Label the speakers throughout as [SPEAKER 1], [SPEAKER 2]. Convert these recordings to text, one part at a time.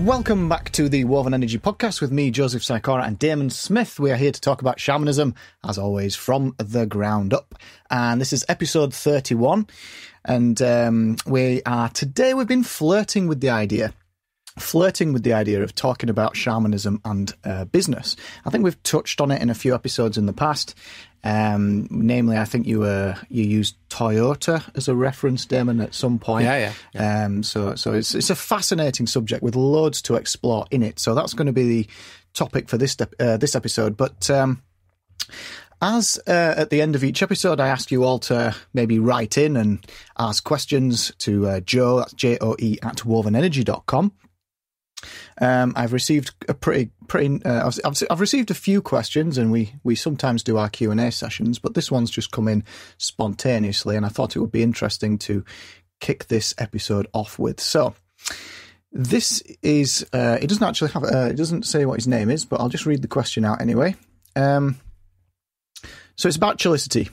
[SPEAKER 1] Welcome back to the Woven Energy Podcast with me, Joseph Sikora, and Damon Smith. We are here to talk about shamanism, as always, from the ground up. And this is episode 31. And we've been flirting with the idea of talking about shamanism and business. I think we've touched on it in a few episodes in the past. Namely, I think you used Toyota as a reference, Damon, at some point.
[SPEAKER 2] Yeah.
[SPEAKER 1] So it's a fascinating subject with loads to explore in it. So that's going to be the topic for this episode. But as at the end of each episode, I ask you all to maybe write in and ask questions to Joe, that's Joe, at wovenenergy.com. I've received I've received a few questions, and we sometimes do our Q&A sessions, but this one's just come in spontaneously, and I thought it would be interesting to kick this episode off with. So this is it doesn't actually have it doesn't say what his name is, but I'll just read the question out anyway. So it's about Chillicity.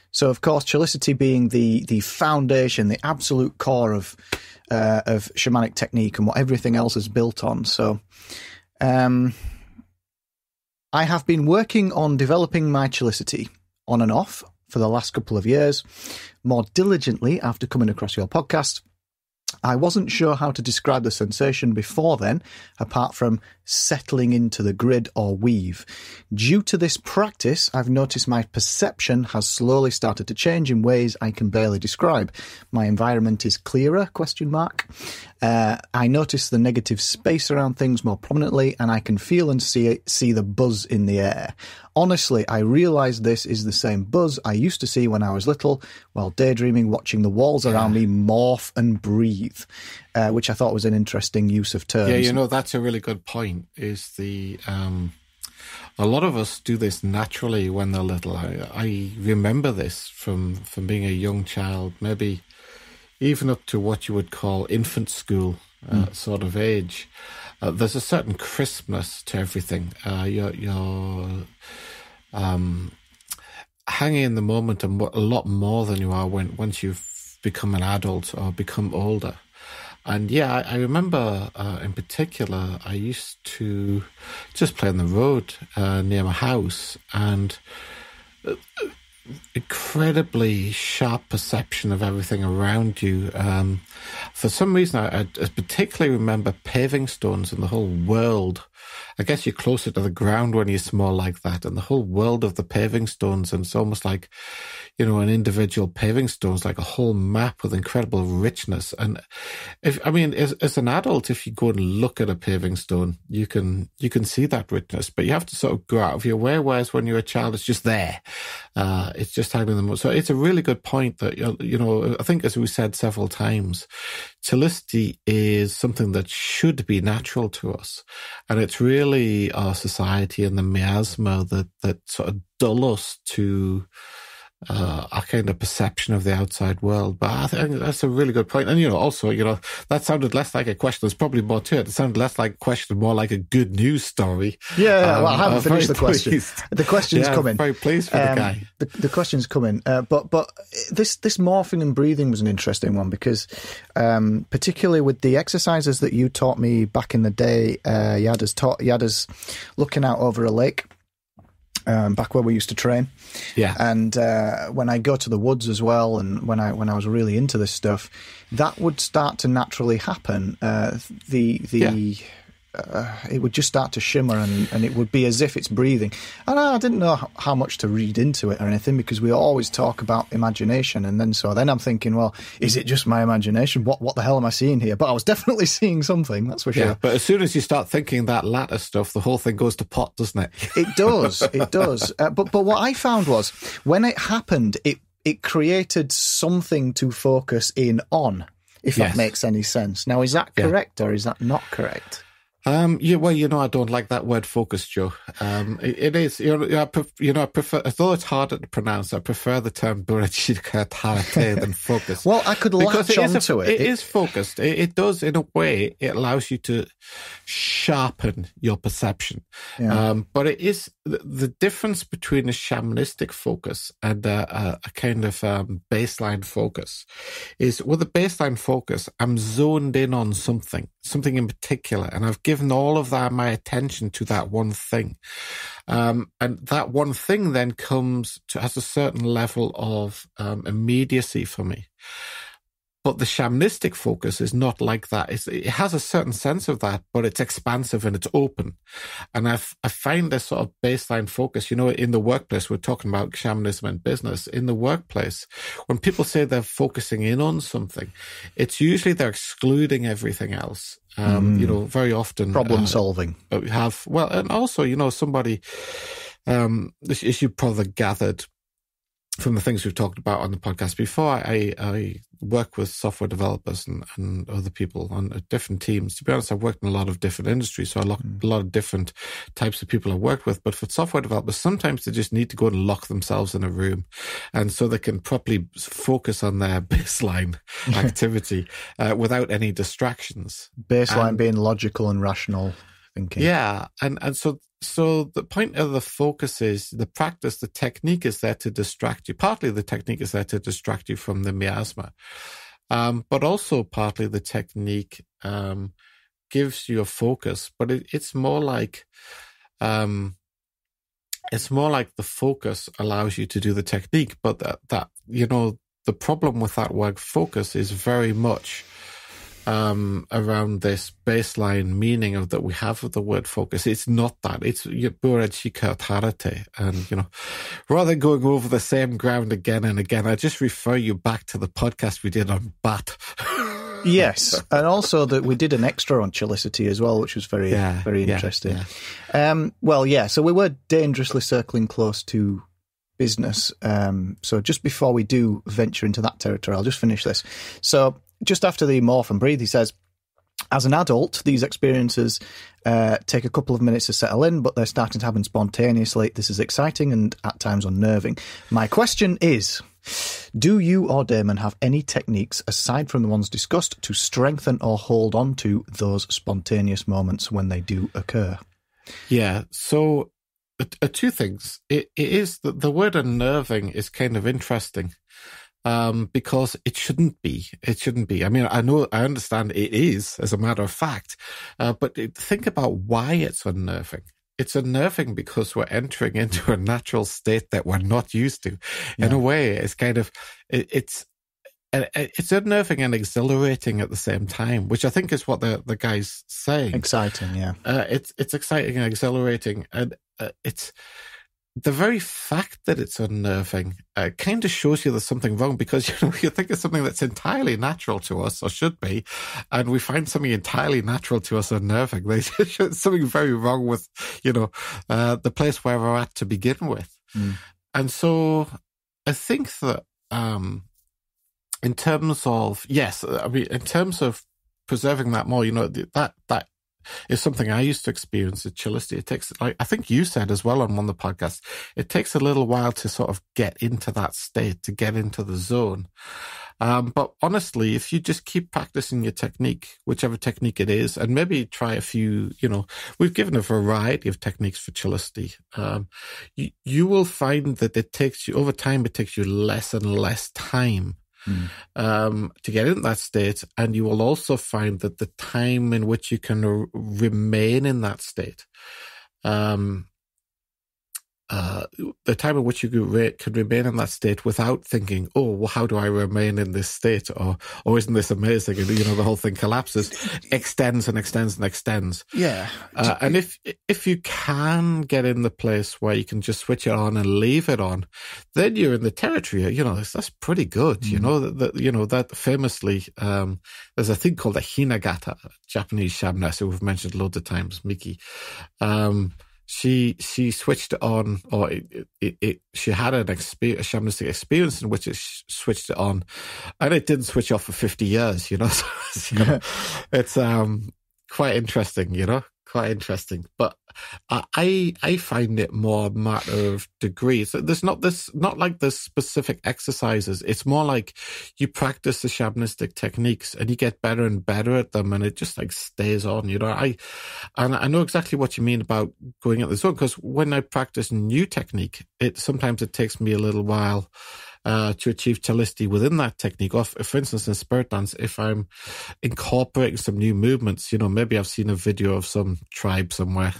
[SPEAKER 1] So of course, Chillicity being the foundation, the absolute core of shamanic technique and what everything else is built on. So I have been working on developing my Chillicity on and off for the last couple of years, more diligently after coming across your podcast. I wasn't sure how to describe the sensation before then, apart from settling into the grid or weave. Due to this practice, I've noticed my perception has slowly started to change in ways I can barely describe. My environment is clearer, ? I notice the negative space around things more prominently, and I can feel and see the buzz in the air. Honestly, I realise this is the same buzz I used to see when I was little, while daydreaming, watching the walls around me morph and breathe, which I thought was an interesting use of terms.
[SPEAKER 2] Yeah, that's a really good point, is a lot of us do this naturally when they're little. I remember this from being a young child, maybe even up to what you would call infant school sort of age. There's a certain crispness to everything. You're hanging in the moment a lot more than you are once you've become an adult or become older. And yeah, I remember in particular, I used to just play on the road near my house, and incredibly sharp perception of everything around you. For some reason, I particularly remember paving stones and the whole world. I guess you're closer to the ground when you're small like that, and the whole world of the paving stones, and it's almost like, an individual paving stone is like a whole map with incredible richness. And as an adult, if you go and look at a paving stone, you can see that richness, but you have to sort of go out of your way, whereas when you're a child, it's just there. It's just hanging in the. So it's a really good point that, I think, as we said several times, Chillicity is something that should be natural to us. And it's really our society and the miasma that sort of dull us to our kind of perception of the outside world. But I think that's a really good point. And, also, that sounded less like a question. There's probably more to it. It sounded less like a question, more like a good news story.
[SPEAKER 1] Yeah, well, I haven't finished the question. Pleased. The question's coming.
[SPEAKER 2] I'm very pleased for the guy.
[SPEAKER 1] The question's coming. But this morphing and breathing was an interesting one because particularly with the exercises that you taught me back in the day, you had us looking out over a lake. Back where we used to train.
[SPEAKER 2] Yeah.
[SPEAKER 1] And when I go to the woods as well, and when I was really into this stuff, that would start to naturally happen. It would just start to shimmer, and it would be as if it's breathing. And I didn't know how much to read into it or anything, because we always talk about imagination. And then I'm thinking, well, is it just my imagination? What the hell am I seeing here? But I was definitely seeing something, that's for sure.
[SPEAKER 2] Yeah, but as soon as you start thinking that latter stuff, the whole thing goes to pot, doesn't it?
[SPEAKER 1] It does. But what I found was, when it happened, it created something to focus in on, if that makes any sense. Now, is that correct or is that not correct?
[SPEAKER 2] I don't like that word focus, Joe. It is, I prefer, although it's harder to pronounce, I prefer the term burachikatarte than focus.
[SPEAKER 1] Well, I could latch onto it.
[SPEAKER 2] It is focused. It does, in a way, it allows you to sharpen your perception.
[SPEAKER 1] Yeah.
[SPEAKER 2] But it is the difference between a shamanistic focus and a kind of baseline focus is, with a baseline focus, I'm zoned in on something. something in particular, and I've given all of that my attention to that one thing. And that one thing then has a certain level of immediacy for me. But the shamanistic focus is not like that. It has a certain sense of that, but it's expansive and it's open. And I find this sort of baseline focus, in the workplace, we're talking about shamanism in business. In the workplace, when people say they're focusing in on something, it's usually they're excluding everything else. Very often
[SPEAKER 1] problem solving.
[SPEAKER 2] And also, somebody, as you probably gathered from the things we've talked about on the podcast before, I work with software developers and other people on different teams. To be honest, I've worked in a lot of different industries, so a lot of different types of people I've worked with. But for software developers, sometimes they just need to go and lock themselves in a room, and so they can properly focus on their baseline activity without any distractions.
[SPEAKER 1] Baseline being logical and rational thinking.
[SPEAKER 2] Yeah, and so the point of the focus is the practice, the technique is there to distract you. Partly the technique is there to distract you from the miasma. But also partly the technique gives you a focus, but it's more like the focus allows you to do the technique. But that the problem with that word focus is very much around this baseline meaning that we have of the word focus. It's not that. It's Burajikatarate. And, rather than going over the same ground again and again, I just refer you back to the podcast we did on bat.
[SPEAKER 1] Yes. And also that we did an extra on Chelicity as well, which was very interesting. Yeah. So we were dangerously circling close to business. So just before we do venture into that territory, I'll just finish this. So just after the morph and breathe, he says, as an adult, these experiences take a couple of minutes to settle in, but they're starting to happen spontaneously. This is exciting and at times unnerving. My question is, do you or Damon have any techniques, aside from the ones discussed, to strengthen or hold on to those spontaneous moments when they do occur? Yeah,
[SPEAKER 2] so two things. It is that the word unnerving is kind of interesting. Because it shouldn't be. It shouldn't be. I mean, I understand it is, as a matter of fact, but think about why it's unnerving. It's unnerving because we're entering into a natural state that we're not used to. Yeah. In a way, it's kind of, it's unnerving and exhilarating at the same time, which I think is what the guy's saying.
[SPEAKER 1] Exciting, yeah.
[SPEAKER 2] It's exciting and exhilarating, and it's the very fact that it's unnerving kind of shows you there's something wrong, because you think it's something that's entirely natural to us, or should be, and we find something entirely natural to us unnerving. There's something very wrong with the place where we're at to begin with. And so I think that in terms of preserving that more, that is something I used to experience at Chelicity. It takes, like I think you said as well on one of the podcasts, it takes a little while to sort of get into that state, to get into the zone. But honestly, if you just keep practicing your technique, whichever technique it is, and maybe try a few, we've given a variety of techniques for Chelicity. You will find that it takes you less and less time to get into that state, and you will also find that the time in which you can remain in that state, the time in which you could remain in that state without thinking, oh, well, how do I remain in this state? Or isn't this amazing? And, the whole thing collapses, extends and extends and extends.
[SPEAKER 1] Yeah.
[SPEAKER 2] And if you can get in the place where you can just switch it on and leave it on, then you're in the territory, that's pretty good. That famously, there's a thing called a Hinagata, Japanese shamaness, who we've mentioned loads of times, Miki. She switched it on, or she had a shamanistic experience in which it switched it on, and it didn't switch off for 50 years, So, it's quite interesting, quite interesting. But I find it more a matter of degrees. There's not like there's specific exercises. It's more like you practice the shamanistic techniques and you get better and better at them, and it just like stays on. I know exactly what you mean about going at the zone, because when I practice new technique, sometimes it takes me a little while to achieve chelicity within that technique. Or for instance, in spirit dance, if I'm incorporating some new movements, maybe I've seen a video of some tribe somewhere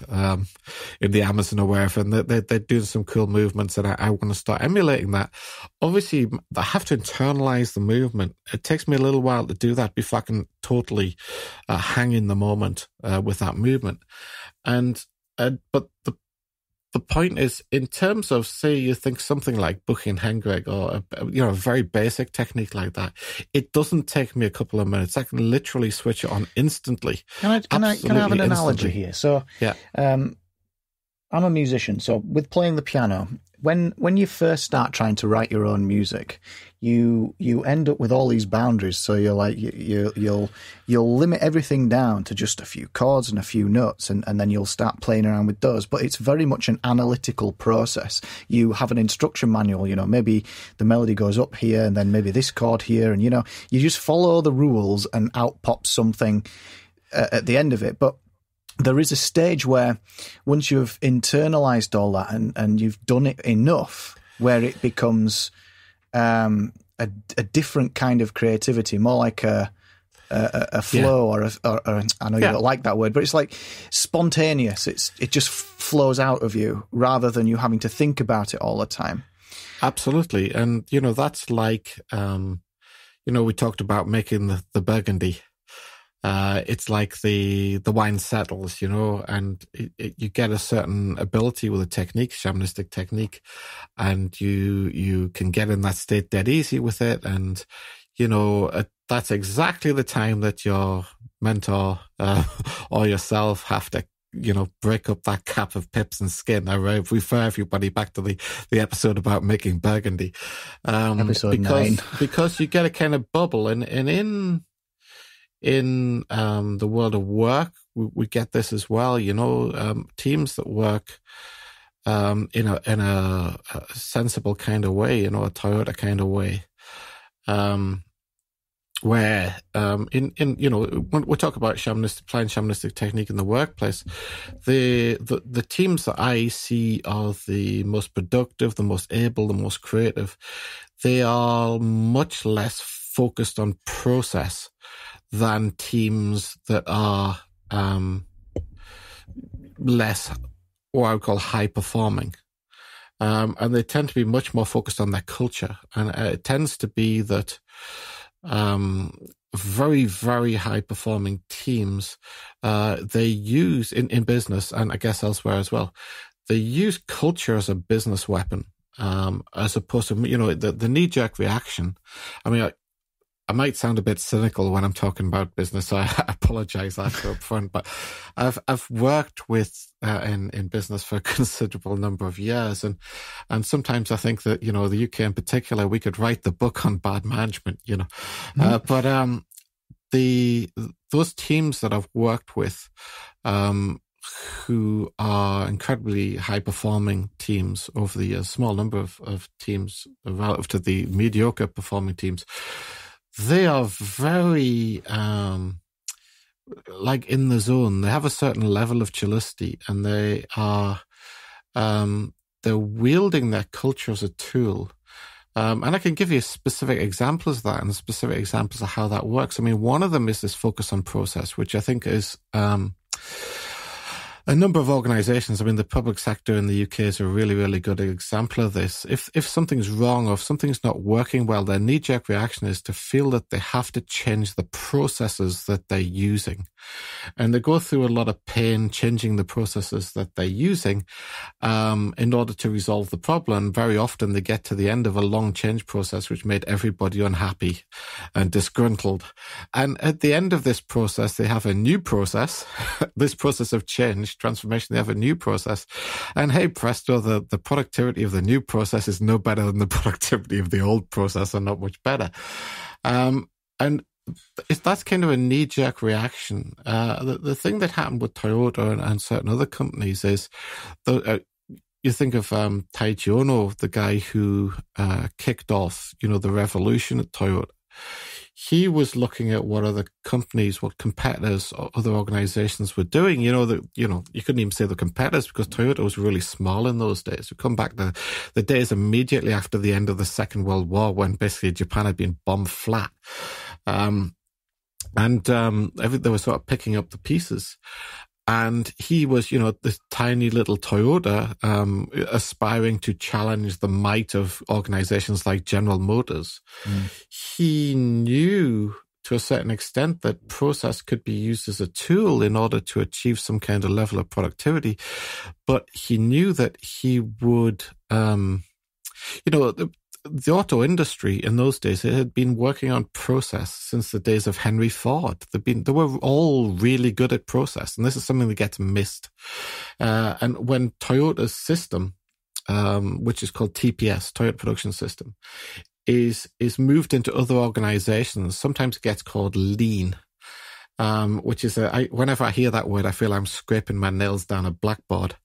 [SPEAKER 2] in the Amazon or wherever, and they're doing some cool movements, and I want to start emulating that. Obviously, I have to internalize the movement. It takes me a little while to do that before I can totally hang in the moment with that movement. But the point is, in terms of, say, you think something like Booking Hengreg or a very basic technique like that, it doesn't take me a couple of minutes. I can literally switch it on instantly.
[SPEAKER 1] Can I have an analogy here? So,
[SPEAKER 2] yeah.
[SPEAKER 1] I'm a musician. So, with playing the piano, when you first start trying to write your own music, you end up with all these boundaries. So you're like you'll limit everything down to just a few chords and a few notes, and then you'll start playing around with those. But it's very much an analytical process. You have an instruction manual. Maybe the melody goes up here, and then maybe this chord here, and you just follow the rules, and out pops something at the end of it. But there is a stage where once you've internalized all that and you've done it enough, where it becomes a different kind of creativity, more like a flow, or I know you don't like that word, but it's like spontaneous. It just flows out of you rather than you having to think about it all the time.
[SPEAKER 2] Absolutely. And, that's like, we talked about making the Burgundy. It's like the wine settles, and you get a certain ability with a technique, shamanistic technique, and you can get in that state dead easy with it. And, that's exactly the time that your mentor or yourself have to, break up that cap of pips and skin. I refer everybody back to the episode about making Burgundy.
[SPEAKER 1] Episode 9.
[SPEAKER 2] Because you get a kind of bubble, and in the world of work, we get this as well. Teams that work in a sensible kind of way, a Toyota kind of way, where when we talk about applying shamanistic technique in the workplace, the teams that I see are the most productive, the most able, the most creative. They are much less focused on process than teams that are less, what I would call, high performing. And they tend to be much more focused on their culture. And it tends to be that very, very high performing teams, they use in business, and I guess elsewhere as well, they use culture as a business weapon, as opposed to, the knee-jerk reaction. I mean, I might sound a bit cynical when I'm talking about business, so I apologize up front, but I've worked with in business for a considerable number of years, and sometimes I think that, the UK in particular, we could write the book on bad management, but those teams that I've worked with, who are incredibly high performing teams over the years, small number of teams relative to the mediocre performing teams, they are very, like in the zone. They have a certain level of chelicity, and they are, they're wielding their culture as a tool. And I can give you specific examples of that and specific examples of how that works. I mean, one of them is this focus on process, which I think is, a number of organizations, I mean, the public sector in the UK is a really, really good example of this. If something's wrong or if something's not working well, their knee-jerk reaction is to feel that they have to change the processes that they're using. And they go through a lot of pain changing the processes that they're using in order to resolve the problem. Very often they get to the end of a long change process which made everybody unhappy and disgruntled. And at the end of this process, they have a new process, this process of change, transformation. They have a new process, and hey presto, the productivity of the new process is no better than the productivity of the old process, and not much better. And that's kind of a knee-jerk reaction. The thing that happened with Toyota and certain other companies is, you think of Taiji Ono, the guy who kicked off, the revolution at Toyota. he was looking at what other companies, what competitors or other organizations were doing. You couldn't even say the competitors because Toyota was really small in those days. We come back to the days immediately after the end of the Second World War when basically Japan had been bombed flat. They were sort of picking up the pieces. And he was, this tiny little Toyota, aspiring to challenge the might of organizations like General Motors. He knew to a certain extent that process could be used as a tool in order to achieve some kind of level of productivity. But he knew that he would, the auto industry in those days, it had been working on process since the days of Henry Ford. They were all really good at process, and this is something that gets missed. And when Toyota's system, which is called TPS, Toyota Production System, is moved into other organizations, sometimes it gets called lean. Which is whenever I hear that word, I feel I'm scraping my nails down a blackboard.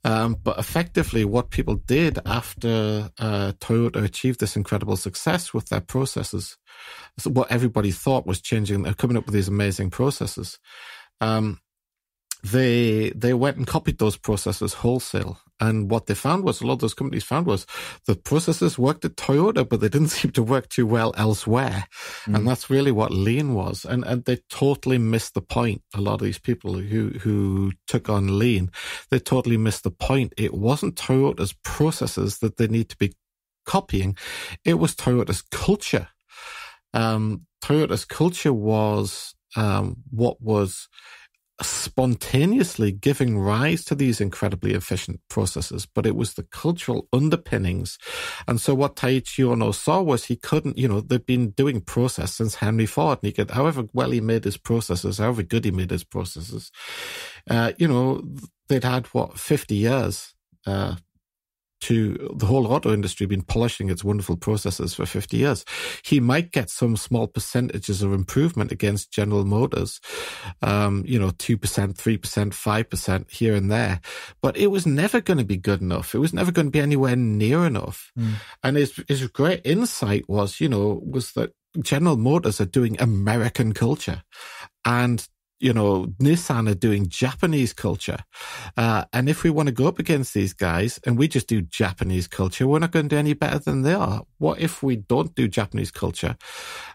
[SPEAKER 2] But effectively, what people did after Toyota achieved this incredible success with their processes, what everybody thought was changing, they're coming up with these amazing processes. They went and copied those processes wholesale. And what they found was, a lot of those companies found was, the processes worked at Toyota, but they didn't seem to work too well elsewhere. And that's really what lean was. And they totally missed the point. A lot of these people who took on lean, they totally missed the point. It wasn't Toyota's processes that they need to be copying. It was Toyota's culture. Toyota's culture was what was spontaneously giving rise to these incredibly efficient processes, but it was the cultural underpinnings. And so what Taiichi Ohno saw was he couldn't, they'd been doing process since Henry Ford, and he could, however well he made his processes, however good he made his processes, they'd had 50 years, to the whole auto industry been polishing its wonderful processes for 50 years. He might get some small percentages of improvement against General Motors, 2%, 3%, 5% here and there, but it was never going to be good enough. It was never going to be anywhere near enough. And his great insight was that General Motors are doing American culture, and Nissan are doing Japanese culture. And if we want to go up against these guys and we just do Japanese culture, we're not going to do any better than they are. What if we don't do Japanese culture?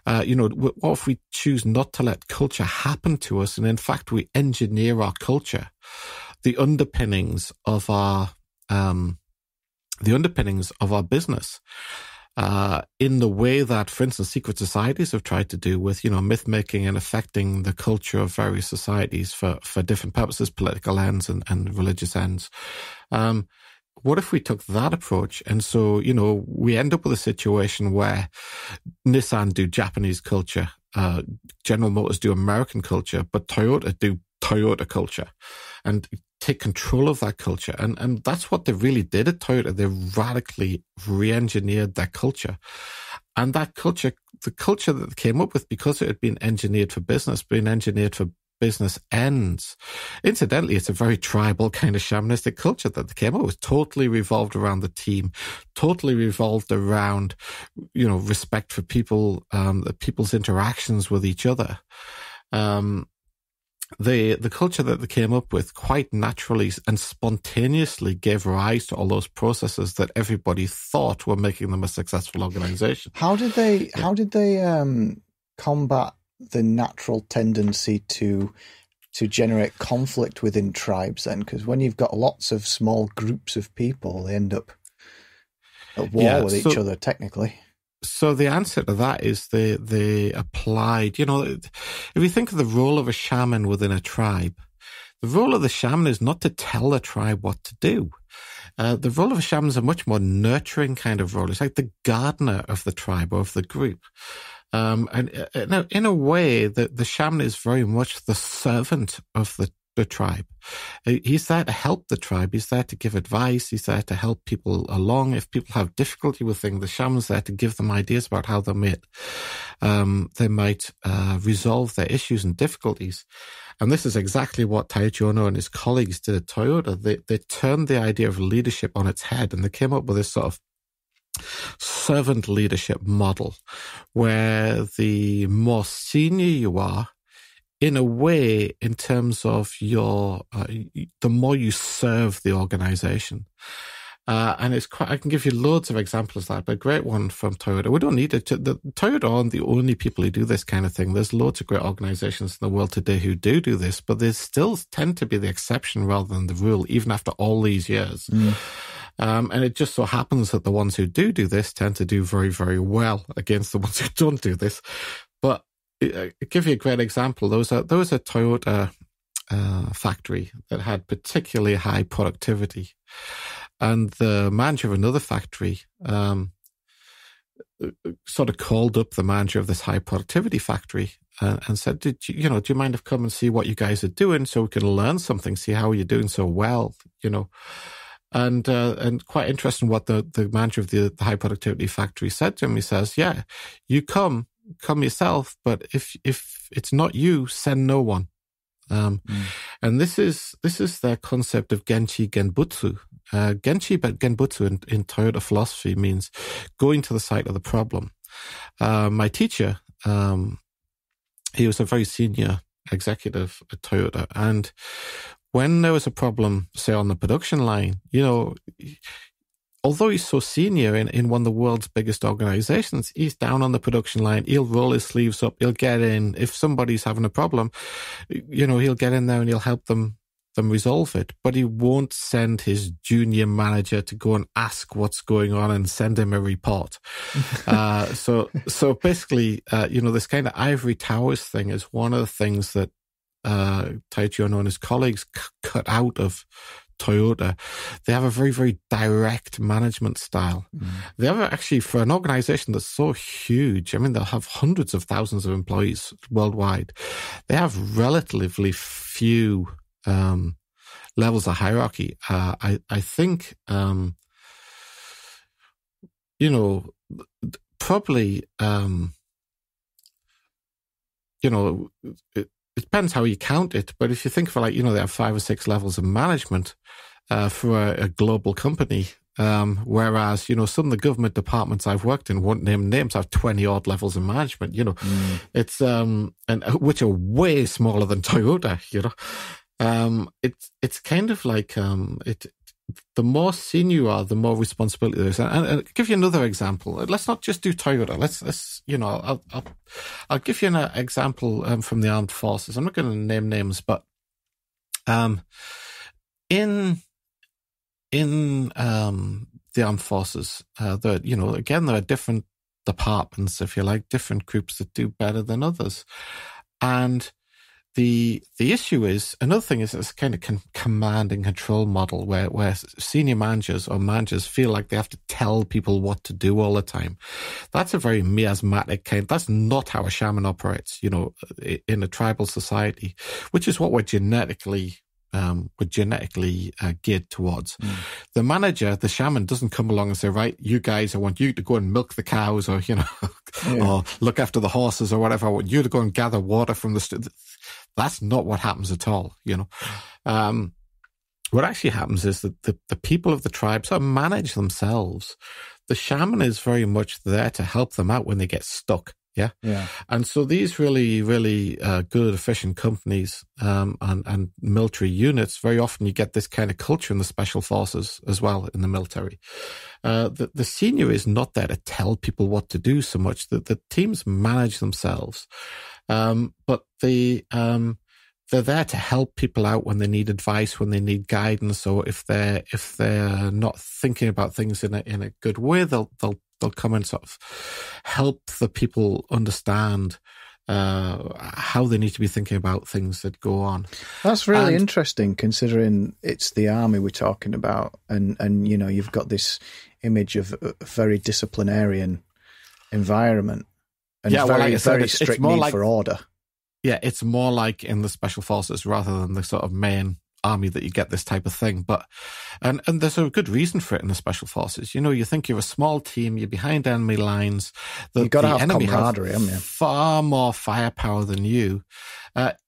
[SPEAKER 2] What if we choose not to let culture happen to us, and in fact we engineer our culture, the underpinnings of our business? In the way that, for instance, secret societies have tried to do with, myth making and affecting the culture of various societies for different purposes, political ends and religious ends. What if we took that approach? And so, we end up with a situation where Nissan do Japanese culture, General Motors do American culture, but Toyota do Toyota culture, and take control of that culture. And that's what they really did at Toyota. They radically re-engineered their culture. And that culture, the culture that they came up with, because it had been engineered for business, been engineered for business ends. Incidentally, it's a very tribal kind of shamanistic culture that they came up with, totally revolved around the team, totally revolved around, respect for people, people's interactions with each other. The culture that they came up with quite naturally and spontaneously gave rise to all those processes that everybody thought were making them a successful organization.
[SPEAKER 1] How did they combat the natural tendency to generate conflict within tribes then? Because when you've got lots of small groups of people, they end up at war with each other technically.
[SPEAKER 2] So the answer to that is they applied, if you think of the role of a shaman within a tribe, the role of the shaman is not to tell the tribe what to do. The role of a shaman is a much more nurturing kind of role. It's like the gardener of the tribe or of the group. And in a way, the shaman is very much the servant of the tribe. He's there to help the tribe. He's there to give advice. He's there to help people along. If people have difficulty with things, the shaman's there to give them ideas about how they might resolve their issues and difficulties. And this is exactly what Taiichi Ohno and his colleagues did at Toyota. They turned the idea of leadership on its head, and they came up with this sort of servant leadership model, where the more senior you are, in a way, in terms of your, the more you serve the organization. And it's quite, I can give you loads of examples of that, but a great one from Toyota. We don't need it. Toyota aren't the only people who do this kind of thing. There's loads of great organizations in the world today who do this, but they still tend to be the exception rather than the rule, even after all these years. And it just so happens that the ones who do this tend to do very, very well against the ones who don't do this. But I'll give you a great example. There was a Toyota factory that had particularly high productivity, and the manager of another factory sort of called up the manager of this high productivity factory and said, do you mind if I come and see what you guys are doing so we can learn something, see how you're doing so well, And quite interesting what the manager of the high productivity factory said to him. He says, yeah, you come yourself, but if it's not you, send no one. And this is their concept of Genchi Genbutsu. Genchi Genbutsu in Toyota philosophy means going to the site of the problem. My teacher, he was a very senior executive at Toyota, and when there was a problem, say on the production line, although he's so senior in one of the world's biggest organizations, he's down on the production line. He'll roll his sleeves up. He'll get in. If somebody's having a problem, he'll get in there and he'll help them resolve it. But he won't send his junior manager to go and ask what's going on and send him a report. So basically, this kind of ivory towers thing is one of the things that Taiichi Ohno and his colleagues cut out of Toyota. They have a very, very direct management style. They have actually, for an organization that's so huge, I mean, they'll have hundreds of thousands of employees worldwide. They have relatively few levels of hierarchy. I think, probably, it depends how you count it, but if you think of they have 5 or 6 levels of management for a global company, whereas, some of the government departments I've worked in, won't name names, have 20 odd levels of management, it's, and which are way smaller than Toyota, it's kind of like, the more senior you are, the more responsibility there is. And I'll give you another example. Let's not just do Toyota. Let's I'll give you an example from the armed forces. I'm not going to name names, but in the armed forces, there are different departments, if you like, different groups that do better than others, and the issue is, another thing is this kind of command and control model where senior managers or managers feel like they have to tell people what to do all the time. That's a very miasmatic that's not how a shaman operates, in a tribal society, which is what we're genetically geared towards. The manager, the shaman, doesn't come along and say, right, you guys, I want you to go and milk the cows or, or look after the horses or whatever. I want you to go and gather water from the That's not what happens at all, What actually happens is that the people of the tribe sort of manage themselves. The shaman is very much there to help them out when they get stuck. Yeah. And so these really, really good, efficient companies and military units, very often you get this kind of culture in the special forces as well in the military. The senior is not there to tell people what to do so much. The teams manage themselves. But they're there to help people out when they need advice, when they need guidance, or if they're not thinking about things in a good way, they'll come and sort of help the people understand how they need to be thinking about things that go on.
[SPEAKER 1] That's really interesting, considering it's the army we're talking about, and you've got this image of a very disciplinarian environment and very strict need for order.
[SPEAKER 2] Yeah, it's more like in the special forces rather than the sort of main army that you get this type of thing. But and there's a good reason for it in the special forces. You think you're a small team, you're behind enemy lines.
[SPEAKER 1] You've got to have
[SPEAKER 2] enemy
[SPEAKER 1] camaraderie, haven't you?
[SPEAKER 2] Far more firepower than you.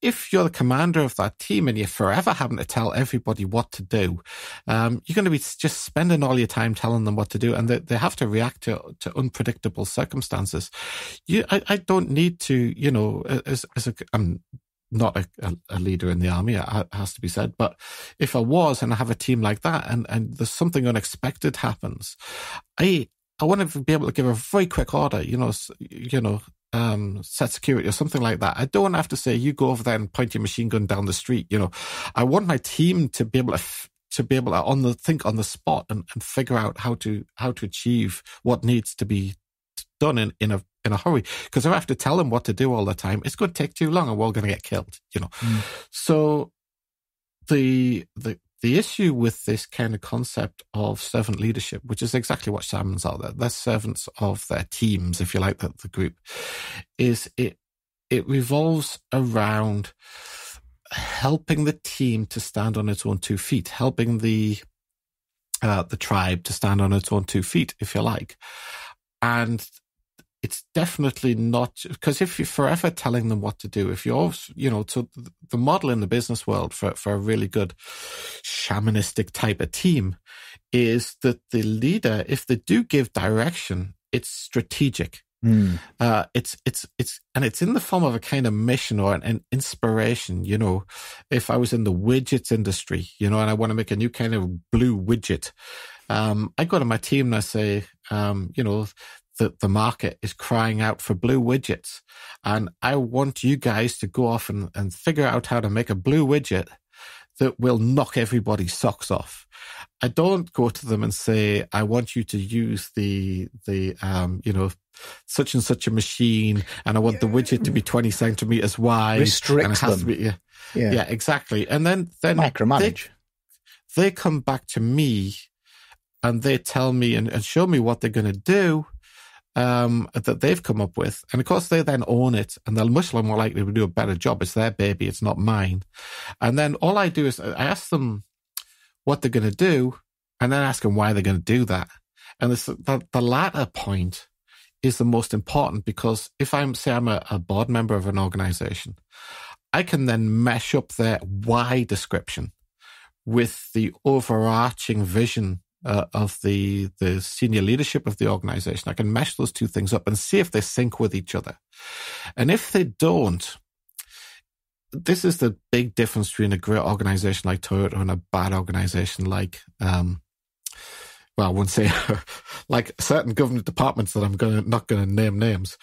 [SPEAKER 2] If you're the commander of that team and you're forever having to tell everybody what to do, you're going to be just spending all your time telling them what to do, and they have to react to unpredictable circumstances. I don't need to, I'm not a leader in the army, it has to be said, but if I was and I have a team like that and there's something unexpected happens, I want to be able to give a very quick order, set security or something like that. I don't have to say, you go over there and point your machine gun down the street. I want my team to be able to think on the spot and figure out how to achieve what needs to be done in a hurry. Because if I have to tell them what to do all the time, it's going to take too long and we're all going to get killed. So the issue with this kind of concept of servant leadership, which is exactly what shamans are, they're servants of their teams, if you like, the group, is it revolves around helping the team to stand on its own 2 feet, helping the tribe to stand on its own 2 feet, if you like. And it's definitely not, because if you're forever telling them what to do, if you're, so the model in the business world for a really good shamanistic type of team is that the leader, if they do give direction, it's strategic. It's in the form of a kind of mission or an inspiration. If I was in the widgets industry, and I want to make a new kind of blue widget, I go to my team and I say, that the market is crying out for blue widgets. And I want you guys to go off and figure out how to make a blue widget that will knock everybody's socks off. I don't go to them and say, I want you to use the such and such a machine, and I want the widget to be 20 centimeters wide.
[SPEAKER 1] Restricts them.
[SPEAKER 2] Yeah, exactly. And then
[SPEAKER 1] micromanage.
[SPEAKER 2] They come back to me and they tell me and show me what they're going to do. That they've come up with. And of course, they then own it and they're much more likely to do a better job. It's their baby. It's not mine. And then all I do is I ask them what they're going to do and then ask them why they're going to do that. And the latter point is the most important, because if I'm a board member of an organization, I can then mesh up their why description with the overarching vision of the senior leadership of the organization. I can mesh those two things up and see if they sync with each other. And if they don't, this is the big difference between a great organization like Toyota and a bad organization like, I wouldn't say like certain government departments that I'm not going to name names.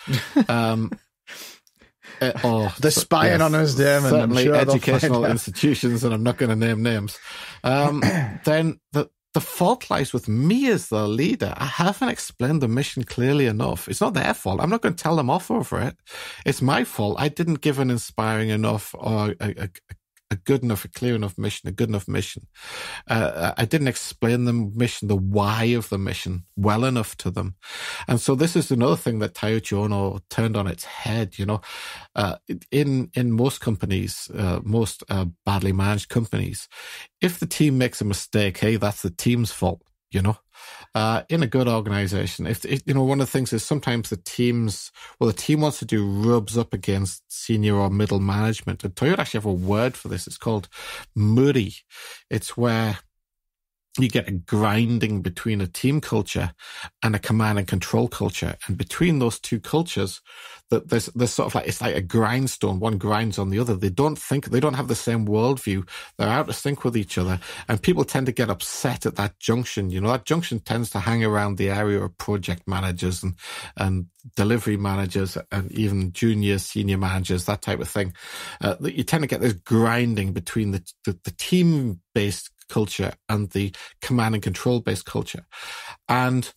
[SPEAKER 1] They're spying on us, Damon.
[SPEAKER 2] Certainly sure educational institutions, and I'm not going to name names. Then the fault lies with me as the leader. I haven't explained the mission clearly enough. It's not their fault. I'm not going to tell them off over it. It's my fault. I didn't give an inspiring enough or a good enough, a clear enough mission, a good enough mission. I didn't explain the mission, the why of the mission well enough to them. And so this is another thing that Taiichi Ohno turned on its head, in most companies, most badly managed companies, if the team makes a mistake, hey, that's the team's fault. In a good organization, if one of the things is sometimes the team wants to do rubs up against senior or middle management. And Toyota actually have a word for this. It's called muri. It's where you get a grinding between a team culture and a command and control culture. And between those two cultures, there's sort of like, it's like a grindstone. One grinds on the other. They don't have the same worldview. They're out of sync with each other. And people tend to get upset at that junction. That junction tends to hang around the area of project managers and delivery managers and even junior, senior managers, that type of thing. You tend to get this grinding between the team-based culture and the command and control based culture. And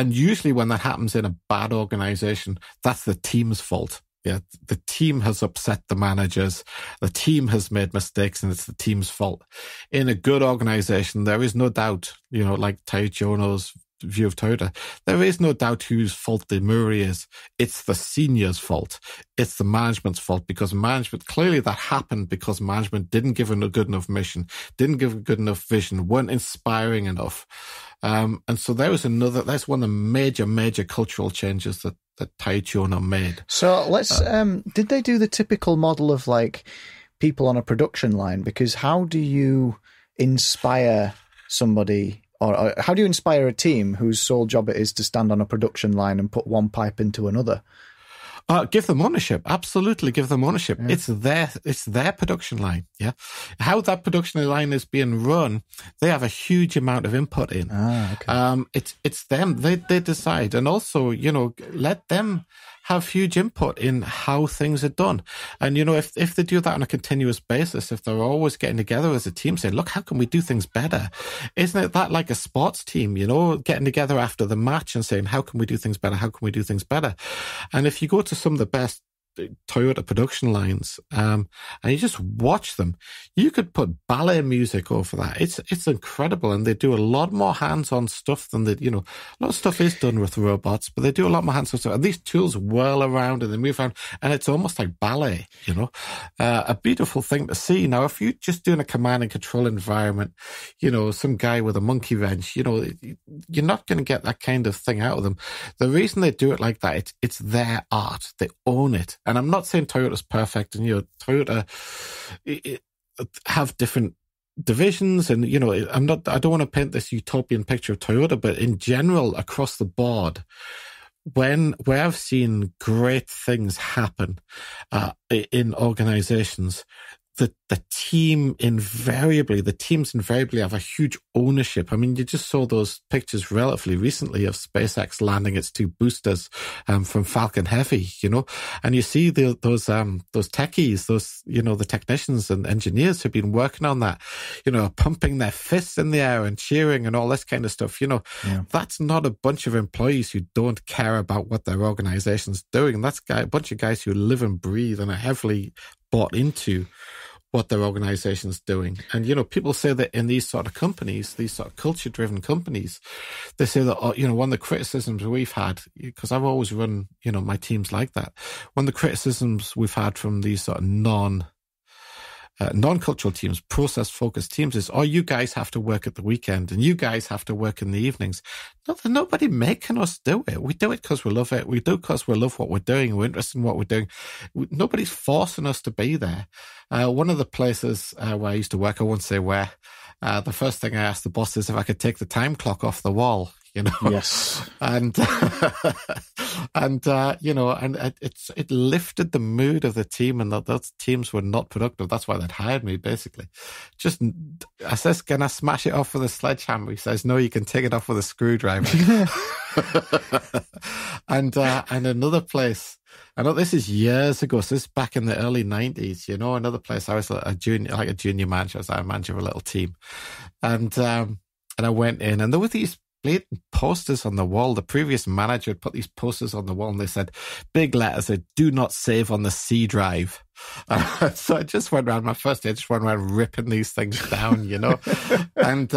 [SPEAKER 2] usually when that happens in a bad organization, that's the team's fault. Yeah, the team has upset the managers, the team has made mistakes, and it's the team's fault. In a good organization, there is no doubt, like Taiichi Ohno's view of Toyota, there is no doubt whose fault the Murray is. It's the seniors' fault. It's the management's fault, because management, clearly that happened because management didn't give a good enough mission, didn't give a good enough vision, weren't inspiring enough. And so that's one of the major cultural changes that Toyota made.
[SPEAKER 1] So let's, did they do the typical model of like people on a production line? Because how do you inspire somebody, or how do you inspire a team whose sole job it is to stand on a production line and put one pipe into another?
[SPEAKER 2] Give them ownership. Absolutely, give them ownership.
[SPEAKER 1] Yeah.
[SPEAKER 2] It's their production line. Yeah, how that production line is being run, they have a huge amount of input in.
[SPEAKER 1] Okay.
[SPEAKER 2] It's them. They decide, and also, let them have huge input in how things are done. And if they do that on a continuous basis, if they're always getting together as a team, saying, "Look, how can we do things better?" Isn't it that like a sports team? Getting together after the match and saying, "How can we do things better? How can we do things better?" And if you go to some of the best Toyota production lines, and you just watch them, you could put ballet music over that. It's incredible, and they do a lot more hands-on stuff than a lot of stuff is done with robots, but they do a lot more hands-on stuff. And these tools whirl around and they move around, and it's almost like ballet. A beautiful thing to see. Now, if you're just doing a command and control environment, some guy with a monkey wrench, you're not going to get that kind of thing out of them. The reason they do it like that, it's their art. They own it. And I'm not saying Toyota's perfect, and Toyota have different divisions, and I don't want to paint this utopian picture of Toyota, but in general, across the board, where I've seen great things happen in organizations, the teams invariably have a huge ownership. I mean, you just saw those pictures relatively recently of SpaceX landing its 2 boosters from Falcon Heavy, and you see those techies, the technicians and engineers who've been working on that, pumping their fists in the air and cheering and all this kind of stuff. That's not a bunch of employees who don't care about what their organization's doing. That's a bunch of guys who live and breathe and are heavily bought into what their organization's doing. And, people say that in these sort of companies, these sort of culture-driven companies, they say that, one of the criticisms we've had, because I've always run, my teams like that, one of the criticisms we've had from these sort of non-cultural teams, process-focused teams is, you guys have to work at the weekend and you guys have to work in the evenings. No, there's nobody making us do it. We do it because we love it. We do it because we love what we're doing. We're interested in what we're doing. Nobody's forcing us to be there. One of the places where I used to work, I won't say where, the first thing I asked the boss is if I could take the time clock off the wall.
[SPEAKER 1] Yes.
[SPEAKER 2] And it lifted the mood of the team, and those teams were not productive. That's why they'd hired me, basically. I says, "Can I smash it off with a sledgehammer?" He says, "No, you can take it off with a screwdriver." And another place, I know this is years ago, so this is back in the early 90s, another place I was a junior manager. I was a manager of a little team. And I went in, and there were these blatant posters on the wall. The previous manager had put these posters on the wall, and they said, big letters, "Do not save on the C drive." So I just went around, my first day, I just went around ripping these things down, and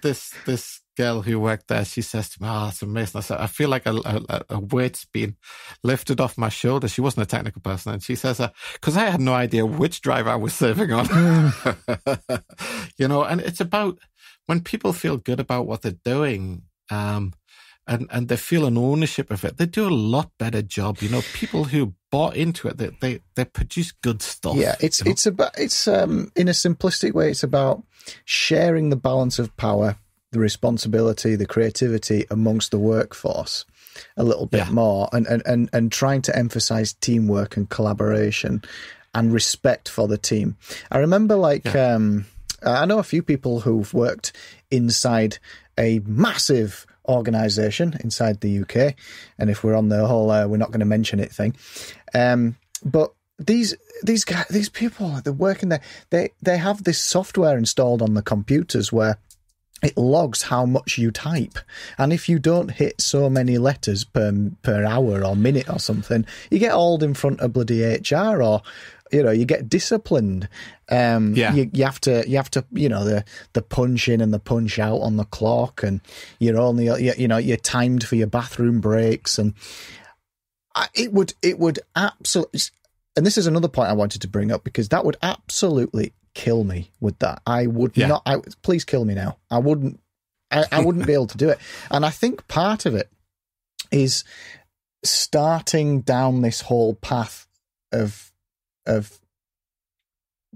[SPEAKER 2] this girl who worked there, she says to me, "It's amazing." I said, "I feel like a weight's been lifted off my shoulders." She wasn't a technical person, and she says, because I had no idea which drive I was saving on. And it's about when people feel good about what they're doing, and they feel an ownership of it, they do a lot better job. People who bought into it, they produce good stuff.
[SPEAKER 1] Yeah, it's in a simplistic way, it's about sharing the balance of power, the responsibility, the creativity amongst the workforce a little bit more, and trying to emphasize teamwork and collaboration and respect for the team. I remember I know a few people who've worked inside a massive organisation inside the UK, and if we're on the whole we're not going to mention it thing, but these people, they're working there, they have this software installed on the computers where it logs how much you type, and if you don't hit so many letters per hour or minute or something, you get hauled in front of bloody HR, or you get disciplined. You have to, the punch in and the punch out on the clock, and you're only, you're timed for your bathroom breaks, and it would absolutely. And this is another point I wanted to bring up, because that would absolutely kill me with that. I would not. Please kill me now. I wouldn't be able to do it. And I think part of it is starting down this whole path of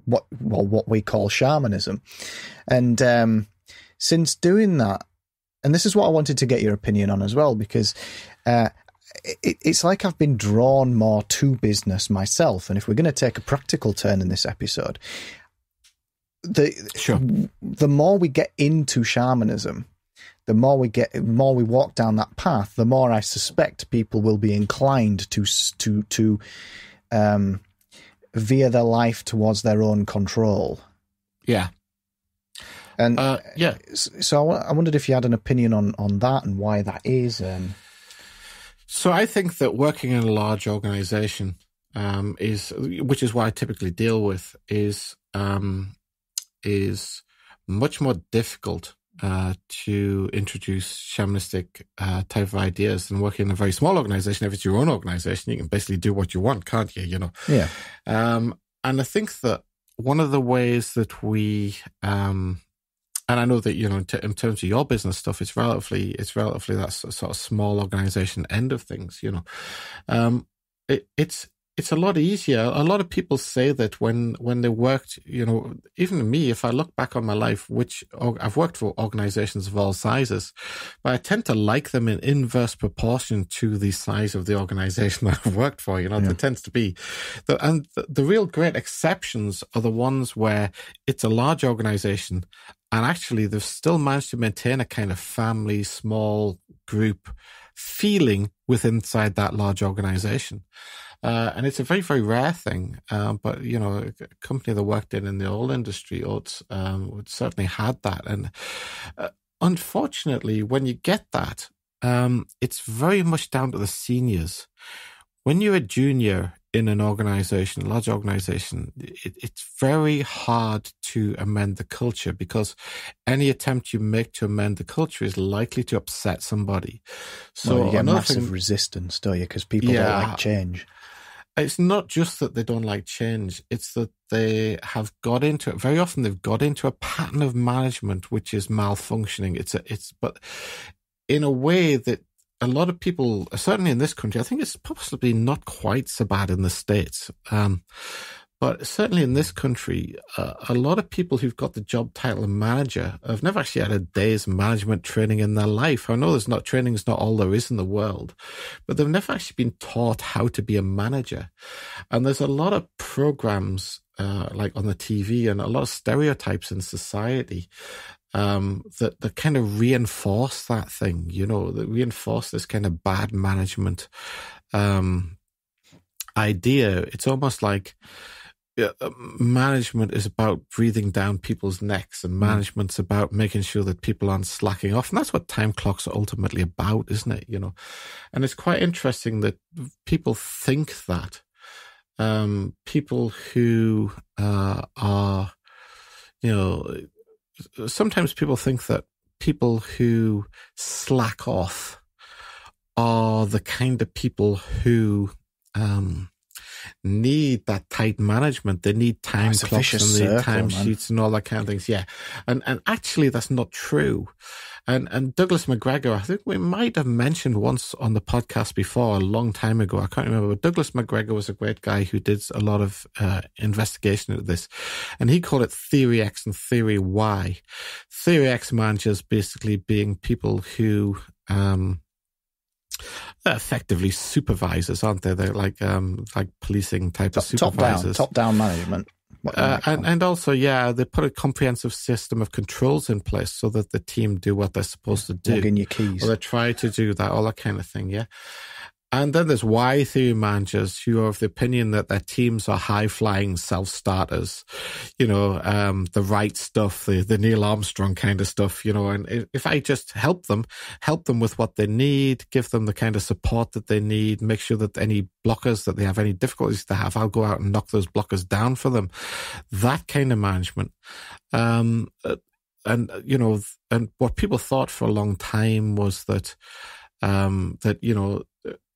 [SPEAKER 1] what we call shamanism. And since doing that, and this is what I wanted to get your opinion on as well, because it's like I've been drawn more to business myself. And if we're going to take a practical turn in this episode, the more we get into shamanism, the more we walk down that path, the more I suspect people will be inclined to veer their life towards their own control.
[SPEAKER 2] Yeah.
[SPEAKER 1] And so I wondered if you had an opinion on that and why that is.
[SPEAKER 2] So I think that working in a large organization which is what I typically deal with, is much more difficult to introduce shamanistic type of ideas than working in a very small organization. If it's your own organization, you can basically do what you want, can't you?
[SPEAKER 1] Yeah.
[SPEAKER 2] And I think that one of the ways that we and I know that, in terms of your business stuff, it's relatively that sort of small organization end of things, It's a lot easier. A lot of people say that when they worked, even me, if I look back on my life, which I've worked for organizations of all sizes, but I tend to like them in inverse proportion to the size of the organization that I've worked for. There tends to be, the real great exceptions are the ones where it's a large organization and actually they've still managed to maintain a kind of family, small group feeling inside that large organization. And it's a very, very rare thing. But, a company that worked in the oil industry would certainly had that. And unfortunately, when you get that, it's very much down to the seniors. When you're a junior in an organization, a large organization, it's very hard to amend the culture, because any attempt you make to amend the culture is likely to upset somebody. So
[SPEAKER 1] you get massive resistance, don't you? Because people don't like change.
[SPEAKER 2] It's not just that they don't like change, it's that they have got into it. Very often they've got into a pattern of management which is malfunctioning. But in a way that a lot of people, certainly in this country, I think it's possibly not quite so bad in the States, but certainly in this country, a lot of people who've got the job title of manager have never actually had a day's management training in their life. I know training is not all there is in the world, but they've never actually been taught how to be a manager. And there's a lot of programs like on the TV and a lot of stereotypes in society that kind of reinforce that thing, that reinforce this kind of bad management idea. It's almost like management is about breathing down people's necks, and management's about making sure that people aren't slacking off. And that's what time clocks are ultimately about, isn't it? And it's quite interesting that people think that people who are, sometimes people think that people who slack off are the kind of people who need that tight management. They need time clocks and they need time sheets and all that kind of things. Yeah. And actually that's not true. And Douglas McGregor, I think we might have mentioned once on the podcast before, a long time ago. I can't remember, but Douglas McGregor was a great guy who did a lot of investigation into this. And he called it Theory X and Theory Y. Theory X managers basically being people who effectively supervisors, aren't they? They're like policing type of supervisors.
[SPEAKER 1] Top down management.
[SPEAKER 2] And also, they put a comprehensive system of controls in place so that the team do what they're supposed to do.
[SPEAKER 1] Log in your keys.
[SPEAKER 2] Or they try to do that, all that kind of thing, yeah. And then there's Y theory managers who are of the opinion that their teams are high-flying self-starters, the right stuff, the Neil Armstrong kind of stuff, and if I just help them with what they need, give them the kind of support that they need, make sure that any blockers that they have, any difficulties they have, I'll go out and knock those blockers down for them. That kind of management. And what people thought for a long time was that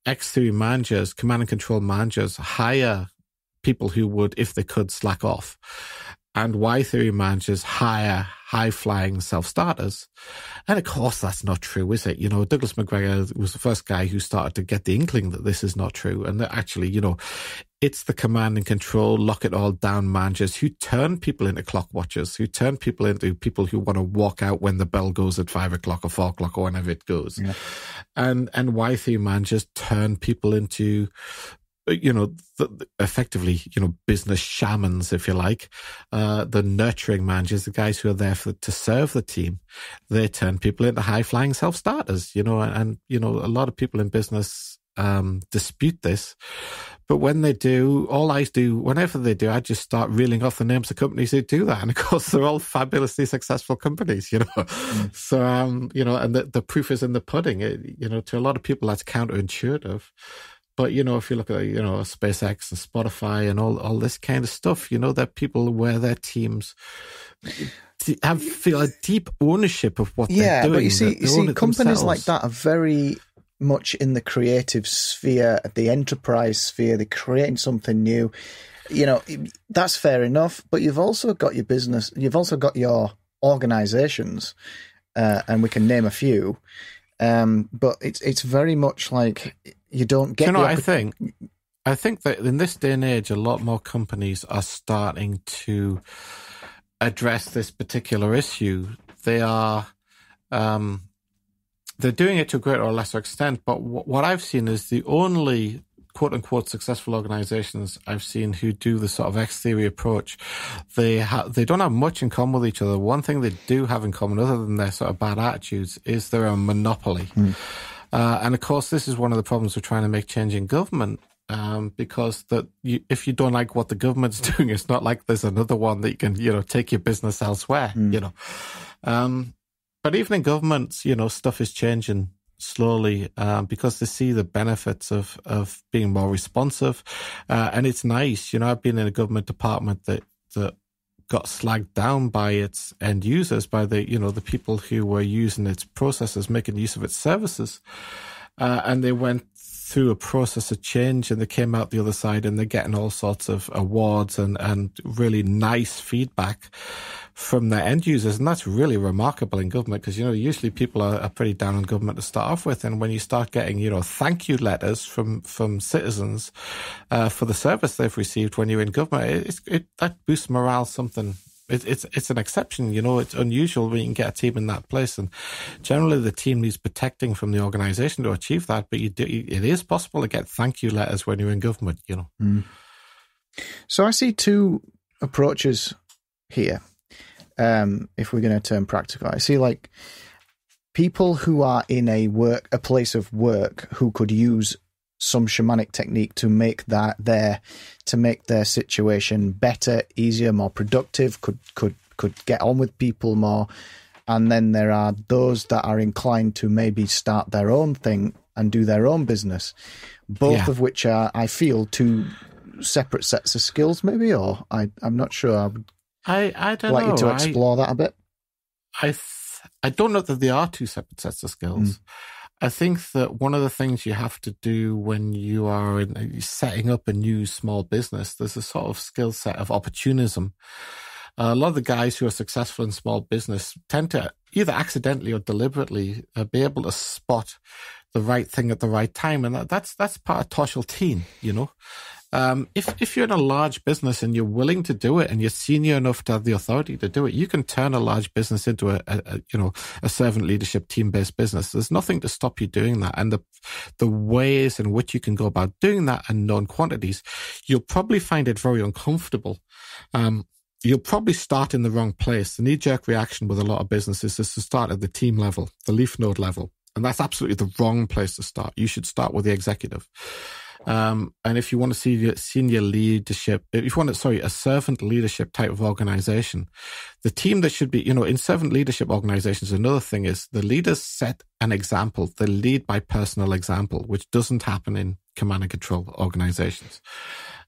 [SPEAKER 2] X3 managers, command and control managers, hire people who would, if they could, slack off. And Y3 managers hire high-flying self-starters. And of course, that's not true, is it? Douglas McGregor was the first guy who started to get the inkling that this is not true. And that actually, it's the command and control, lock it all down managers who turn people into clock watchers, who turn people into people who want to walk out when the bell goes at 5 o'clock or 4 o'clock or whenever it goes. Yeah. And Y3 managers turn people into, effectively, business shamans, if you like. The nurturing managers, the guys who are there to serve the team, they turn people into high-flying self-starters, and a lot of people in business dispute this. But when they do, whenever they do, I just start reeling off the names of companies who do that. And of course, they're all fabulously successful companies, Mm. So, and the proof is in the pudding. To a lot of people, that's counterintuitive. But, if you look at, SpaceX and Spotify and all this kind of stuff, that people where their teams feel a deep ownership of what they're doing.
[SPEAKER 1] But you see companies
[SPEAKER 2] themselves.
[SPEAKER 1] Like that are very much in the creative sphere, the enterprise sphere. They're creating something new. That's fair enough. But you've also got your business. You've also got your organizations, and we can name a few. But it's very much like you don't get.
[SPEAKER 2] I think that in this day and age, a lot more companies are starting to address this particular issue. They are, they're doing it to a greater or lesser extent. But what I've seen is the only quote unquote successful organizations I've seen who do the sort of X theory approach. They don't have much in common with each other. One thing they do have in common, other than their sort of bad attitudes, is they're a monopoly. And of course, this is one of the problems we're trying to make change in government. Because if you don't like what the government's doing, it's not like there's another one that you can, take your business elsewhere, But even in governments, stuff is changing slowly, because they see the benefits of being more responsive. And it's nice, I've been in a government department that got slagged down by its end users, by the people who were using its processes, making use of its services. And they went through a process of change and they came out the other side and they're getting all sorts of awards and really nice feedback from their end users. And that's really remarkable in government because, usually people are pretty down on government to start off with. And when you start getting, thank you letters from citizens for the service they've received when you're in government, that boosts morale something. It's an exception, it's unusual when you can get a team in that place. And generally the team needs protecting from the organization to achieve that. But it is possible to get thank you letters when you're in government,
[SPEAKER 1] So I see two approaches here. If we're going to turn practical, I see like people who are in a place of work who could use some shamanic technique to make their situation better, easier, more productive, could get on with people more. And then there are those that are inclined to maybe start their own thing and do their own business, both of which are, I feel, two separate sets of skills maybe, or I'm not sure.
[SPEAKER 2] I don't
[SPEAKER 1] like
[SPEAKER 2] know.
[SPEAKER 1] You to explore that a bit.
[SPEAKER 2] I don't know that there are two separate sets of skills. I think that one of the things you have to do when you are setting up a new small business, there's a sort of skill set of opportunism. A lot of the guys who are successful in small business tend to either accidentally or deliberately be able to spot the right thing at the right time. And that's part of Toshalteen, If you're in a large business and you're willing to do it and you're senior enough to have the authority to do it, you can turn a large business into a servant leadership team-based business. There's nothing to stop you doing that. And the ways in which you can go about doing that and known quantities, you'll probably find it very uncomfortable. You'll probably start in the wrong place. The knee-jerk reaction with a lot of businesses is to start at the team level, the leaf node level. And that's absolutely the wrong place to start. You should start with the executive. And if you want to see senior leadership, if you want a servant leadership type of organization, the team that should be, in servant leadership organizations, another thing is the leaders set an example. They lead by personal example, which doesn't happen in command and control organizations.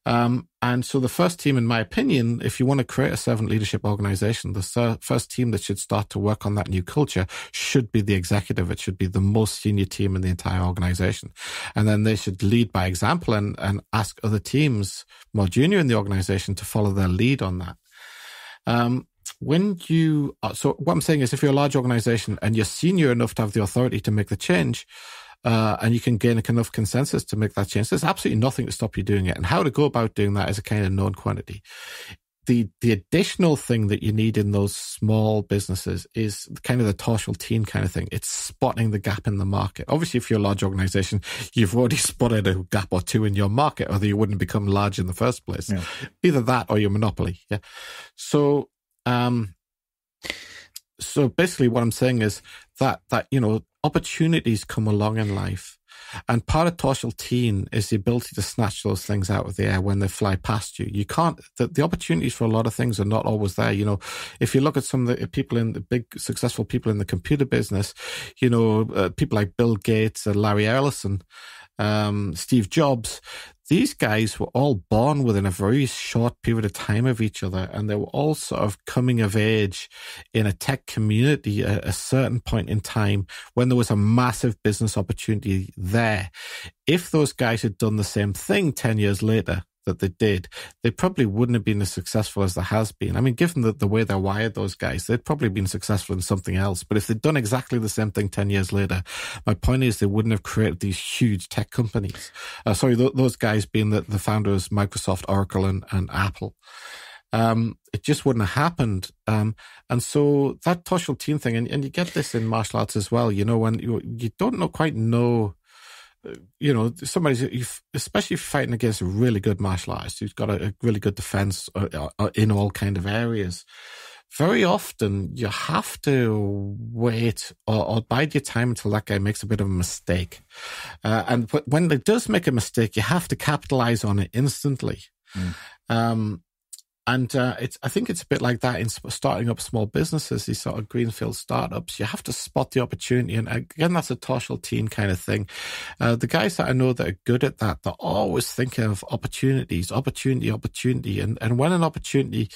[SPEAKER 2] And so the first team, in my opinion, if you want to create a servant leadership organization, the first team that should start to work on that new culture should be the executive. It should be the most senior team in the entire organization. And then they should lead by example and ask other teams more junior in the organization to follow their lead on that. So what I'm saying is, if you're a large organization and you're senior enough to have the authority to make the change, and you can gain enough consensus to make that change, there's absolutely nothing to stop you doing it. And how to go about doing that is a kind of known quantity. The additional thing that you need in those small businesses is kind of the torsional team kind of thing. It's spotting the gap in the market. Obviously, if you're a large organization, you've already spotted a gap or two in your market, or you wouldn't become large in the first place. Yeah. Either that or your monopoly. Yeah. So basically what I'm saying is that opportunities come along in life. And part of torsional team is the ability to snatch those things out of the air when they fly past you. You can't, the opportunities for a lot of things are not always there. If you look at some of the people in the big successful people in the computer business, people like Bill Gates and Larry Ellison, Steve Jobs, these guys were all born within a very short period of time of each other, and they were all sort of coming of age in a tech community at a certain point in time when there was a massive business opportunity there. If those guys had done the same thing 10 years later that they did, they probably wouldn't have been as successful as there has been. I mean, given the way they're wired, those guys, they'd probably been successful in something else. But if they'd done exactly the same thing 10 years later, my point is they wouldn't have created these huge tech companies. Those guys being the founders, Microsoft, Oracle, and Apple. It just wouldn't have happened. And so that torsional team thing, and you get this in martial arts as well, when you don't quite know, somebody's, especially if you're fighting against a really good martial artist who's got a really good defense in all kind of areas. Very often you have to wait or bide your time until that guy makes a bit of a mistake. And when he does make a mistake, you have to capitalize on it instantly. I think it's a bit like that in starting up small businesses, these sort of greenfield startups. You have to spot the opportunity. And again, that's a torsional team kind of thing. The guys that I know that are good at that, they're always thinking of opportunity. And when an opportunity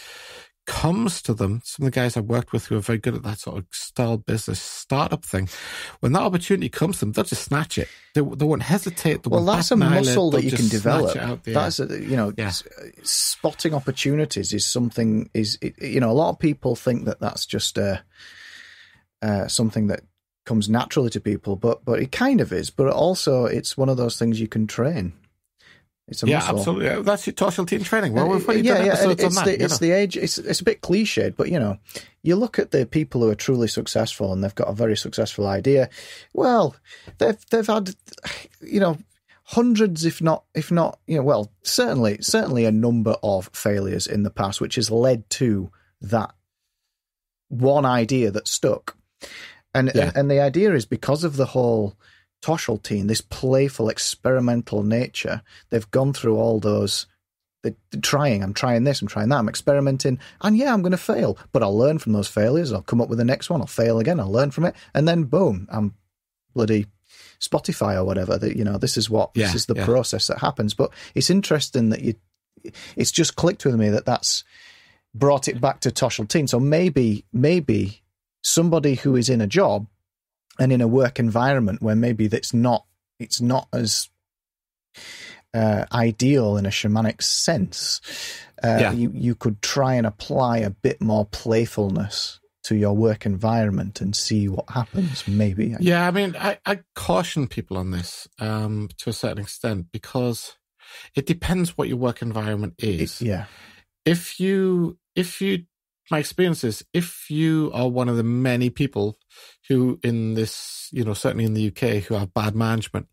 [SPEAKER 2] comes to them, some of the guys I've worked with who are very good at that sort of style business startup thing, when that opportunity comes to them, they'll just snatch it. They won't hesitate.
[SPEAKER 1] That's a muscle that you can develop. That's spotting opportunities is something. A lot of people think that that's just something that comes naturally to people, but it kind of is. But also, it's one of those things you can train. It's a muscle.
[SPEAKER 2] Absolutely. That's your torsional team training. Well, we've already done episodes on that.
[SPEAKER 1] It's the age. It's a bit cliched, but you look at the people who are truly successful and they've got a very successful idea. Well, they've had, hundreds, if not, certainly a number of failures in the past, which has led to that one idea that stuck. And the idea is because of the whole torsional team, this playful experimental nature, they've gone through all those, they're trying, I'm trying this, I'm trying that, I'm experimenting, and I'm going to fail, but I'll learn from those failures, I'll come up with the next one, I'll fail again, I'll learn from it, and then boom, I'm bloody Spotify or whatever, this is the process that happens. But it's interesting that it's just clicked with me that's brought it back to torsional team. So maybe somebody who is in a job and in a work environment where maybe it's not as ideal in a shamanic sense, you could try and apply a bit more playfulness to your work environment and see what happens, maybe.
[SPEAKER 2] Yeah, I mean, I caution people on this to a certain extent because it depends what your work environment is. My experience is if you are one of the many people who in this, certainly in the UK, who have bad management,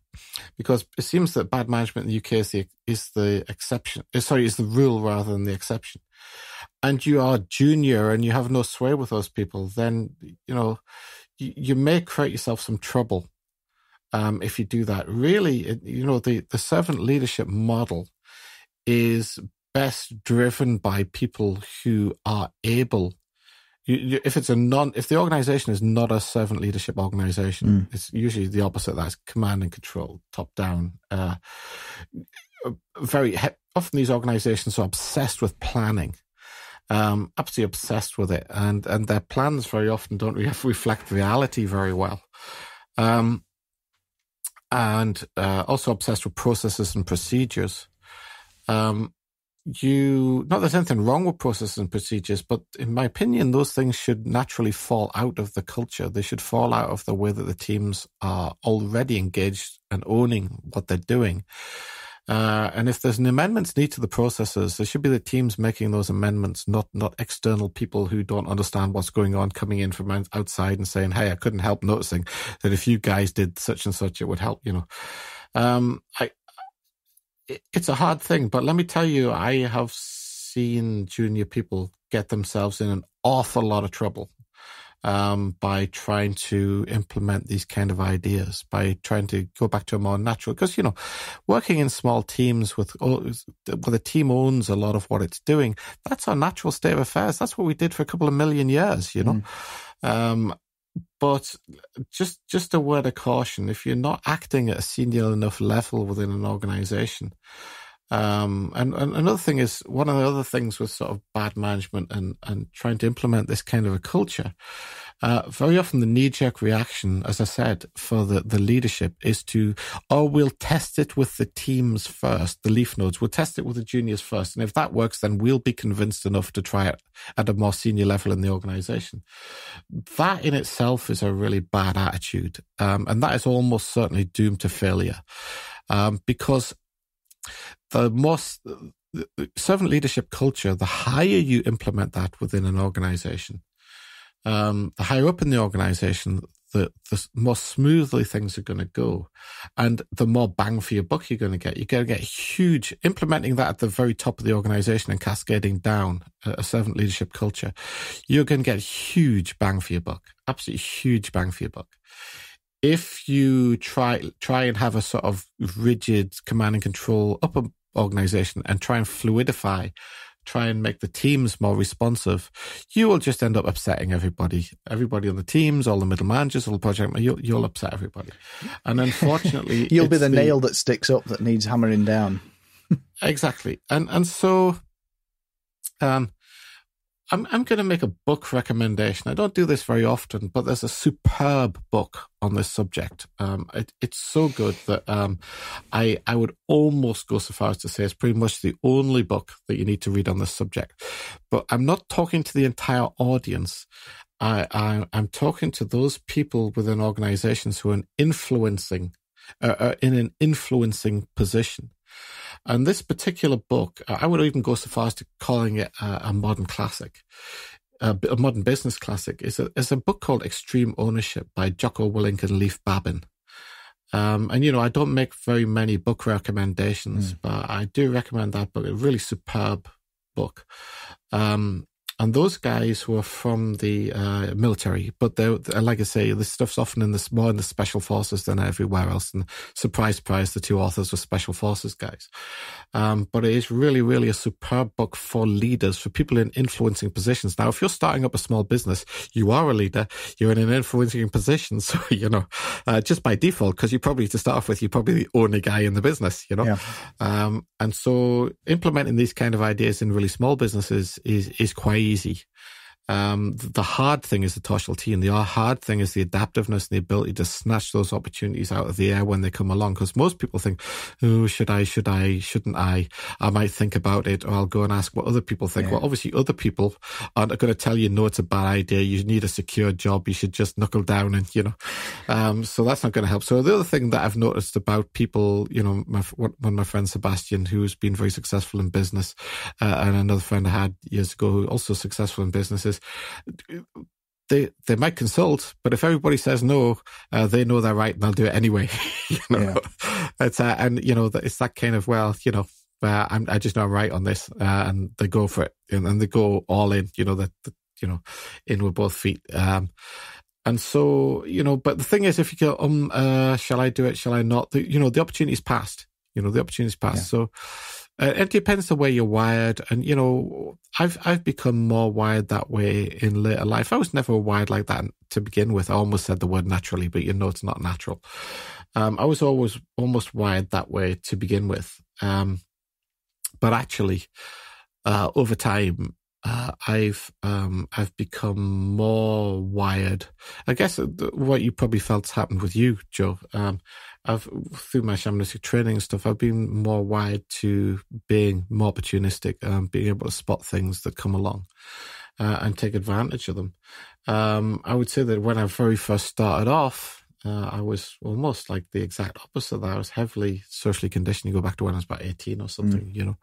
[SPEAKER 2] because it seems that bad management in the UK is the exception. Is the rule rather than the exception. And you are junior and you have no sway with those people, then, you may create yourself some trouble if you do that. Really, the servant leadership model is best driven by people who are able. If the organization is not a servant leadership organization, it's usually the opposite. That's command and control, top down. Often these organizations are obsessed with planning, absolutely obsessed with it, and their plans very often don't reflect reality very well. And also obsessed with processes and procedures. Not there's anything wrong with processes and procedures, but in my opinion, those things should naturally fall out of the culture. They should fall out of the way that the teams are already engaged and owning what they're doing. And if there's an amendments need to the processes, there should be the teams making those amendments, not external people who don't understand what's going on, coming in from outside and saying, hey, I couldn't help noticing that if you guys did such and such, it would help, It's a hard thing, but let me tell you, I have seen junior people get themselves in an awful lot of trouble by trying to implement these kind of ideas, by trying to go back to a more natural, because, working in small teams where the team owns a lot of what it's doing, that's our natural state of affairs. That's what we did for a couple of million years, But just a word of caution, if you're not acting at a senior enough level within an organization, and another thing is, one of the other things with sort of bad management and trying to implement this kind of a culture, very often the knee-jerk reaction, as I said, for the leadership is we'll test it with the teams first, the leaf nodes. We'll test it with the juniors first. And if that works, then we'll be convinced enough to try it at a more senior level in the organization. That in itself is a really bad attitude. And that is almost certainly doomed to failure. Because the servant leadership culture, the higher you implement that within an organization, the higher up in the organization, the more smoothly things are going to go, and the more bang for your buck you're going to get. You're going to get huge, implementing that at the very top of the organization and cascading down a servant leadership culture. You're going to get huge bang for your buck, absolutely huge bang for your buck. If you try and have a sort of rigid command and control upper organization and try and fluidify, try and make the teams more responsive, you will just end up upsetting everybody on the teams, all the middle managers, all the project. You'll upset everybody, and unfortunately,
[SPEAKER 1] you'll be the nail that sticks up that needs hammering down.
[SPEAKER 2] Exactly, and so, I'm going to make a book recommendation. I don't do this very often, but there's a superb book on this subject. It's so good that I would almost go so far as to say it's pretty much the only book that you need to read on this subject. But I'm not talking to the entire audience. I'm talking to those people within organizations who are in an influencing position. And this particular book, I would even go so far as to calling it a modern classic, a modern business classic, is a book called Extreme Ownership by Jocko Willink and Leif Babin. And, I don't make very many book recommendations, but I do recommend that book, a really superb book. And those guys who are from the military, but they're, like I say, this stuff's often more in the special forces than everywhere else. And surprise, the two authors were special forces guys. But it is really, really a superb book for leaders, for people in influencing positions. Now, if you're starting up a small business, you are a leader, you're in an influencing position. So, just by default, because to start off with, you're probably the only guy in the business, Yeah. And so implementing these kind of ideas in really small businesses is quite easy. The hard thing is the torsional team. The hard thing is the adaptiveness and the ability to snatch those opportunities out of the air when they come along. Because most people think, oh, should I, shouldn't I? I might think about it, or I'll go and ask what other people think. Yeah. Well, obviously other people aren't going to tell you, no, it's a bad idea. You need a secure job. You should just knuckle down and, so that's not going to help. So the other thing that I've noticed about people, one of my friends, Sebastian, who's been very successful in business, and another friend I had years ago who also successful in business, is they might consult, but if everybody says no, they know they're right and they'll do it anyway. Yeah. It's it's that kind of, I just know I'm right on this, and they go for it, and they go all in. In with both feet. And so, but the thing is, if you go, shall I do it? Shall I not? The opportunity's passed. The opportunity's passed. Yeah. So it depends the way you're wired. And, I've become more wired that way in later life. I was never wired like that to begin with. I almost said the word naturally, but it's not natural. I was always almost wired that way to begin with. But actually, over time, I've become more wired. I guess what you probably felt happened with you, Joe. Through my shamanistic training and stuff, I've been more wired to being more opportunistic, being able to spot things that come along and take advantage of them. I would say that when I very first started off, I was almost like the exact opposite of that. I was heavily socially conditioned. You go back to when I was about 18 or something,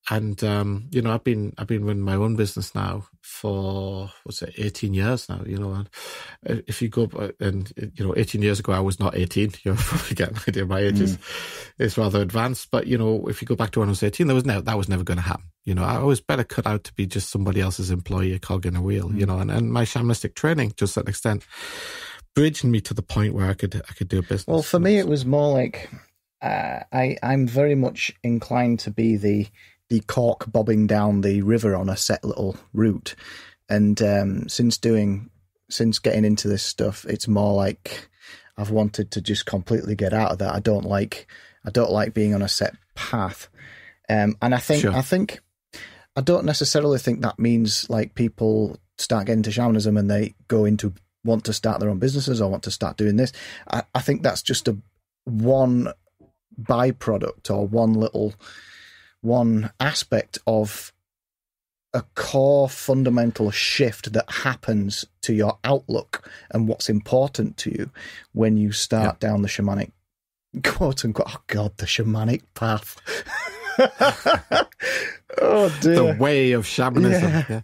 [SPEAKER 2] And I've been running my own business now for 18 years now, and if you go and 18 years ago I was not 18, you're probably getting an idea. My age is rather advanced, but if you go back to when I was 18, that was never going to happen. I was better cut out to be just somebody else's employee, a cog in a wheel, and my shamanistic training, to a certain extent, bridged me to the point where I could do a business.
[SPEAKER 1] Well, for me, it was more like I'm very much inclined to be the cork bobbing down the river on a set little route. And since getting into this stuff, it's more like I've wanted to just completely get out of that. I don't like being on a set path. And I think,
[SPEAKER 2] sure.
[SPEAKER 1] I don't necessarily think that means like people start getting to shamanism and they want to start their own businesses or want to start doing this. I think that's just one byproduct or one aspect of a core fundamental shift that happens to your outlook and what's important to you when you start down the shamanic, quote unquote, oh God, the shamanic path. Oh dear.
[SPEAKER 2] The way of shamanism.
[SPEAKER 1] Yeah.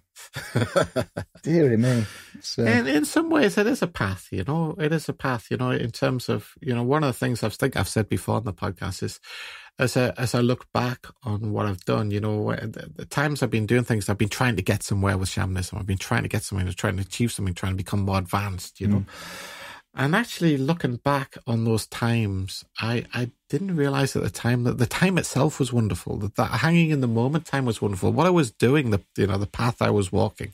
[SPEAKER 1] Dearie me. So.
[SPEAKER 2] In some ways, it is a path, it is a path, in terms of, one of the things I've said before on the podcast is, as I look back on what I've done, the times I've been doing things, I've been trying to get somewhere with shamanism. I've been trying to get somewhere, trying to achieve something, trying to become more advanced, And actually looking back on those times, I didn't realize at the time that the time itself was wonderful, that hanging in the moment time was wonderful. What I was doing, the path I was walking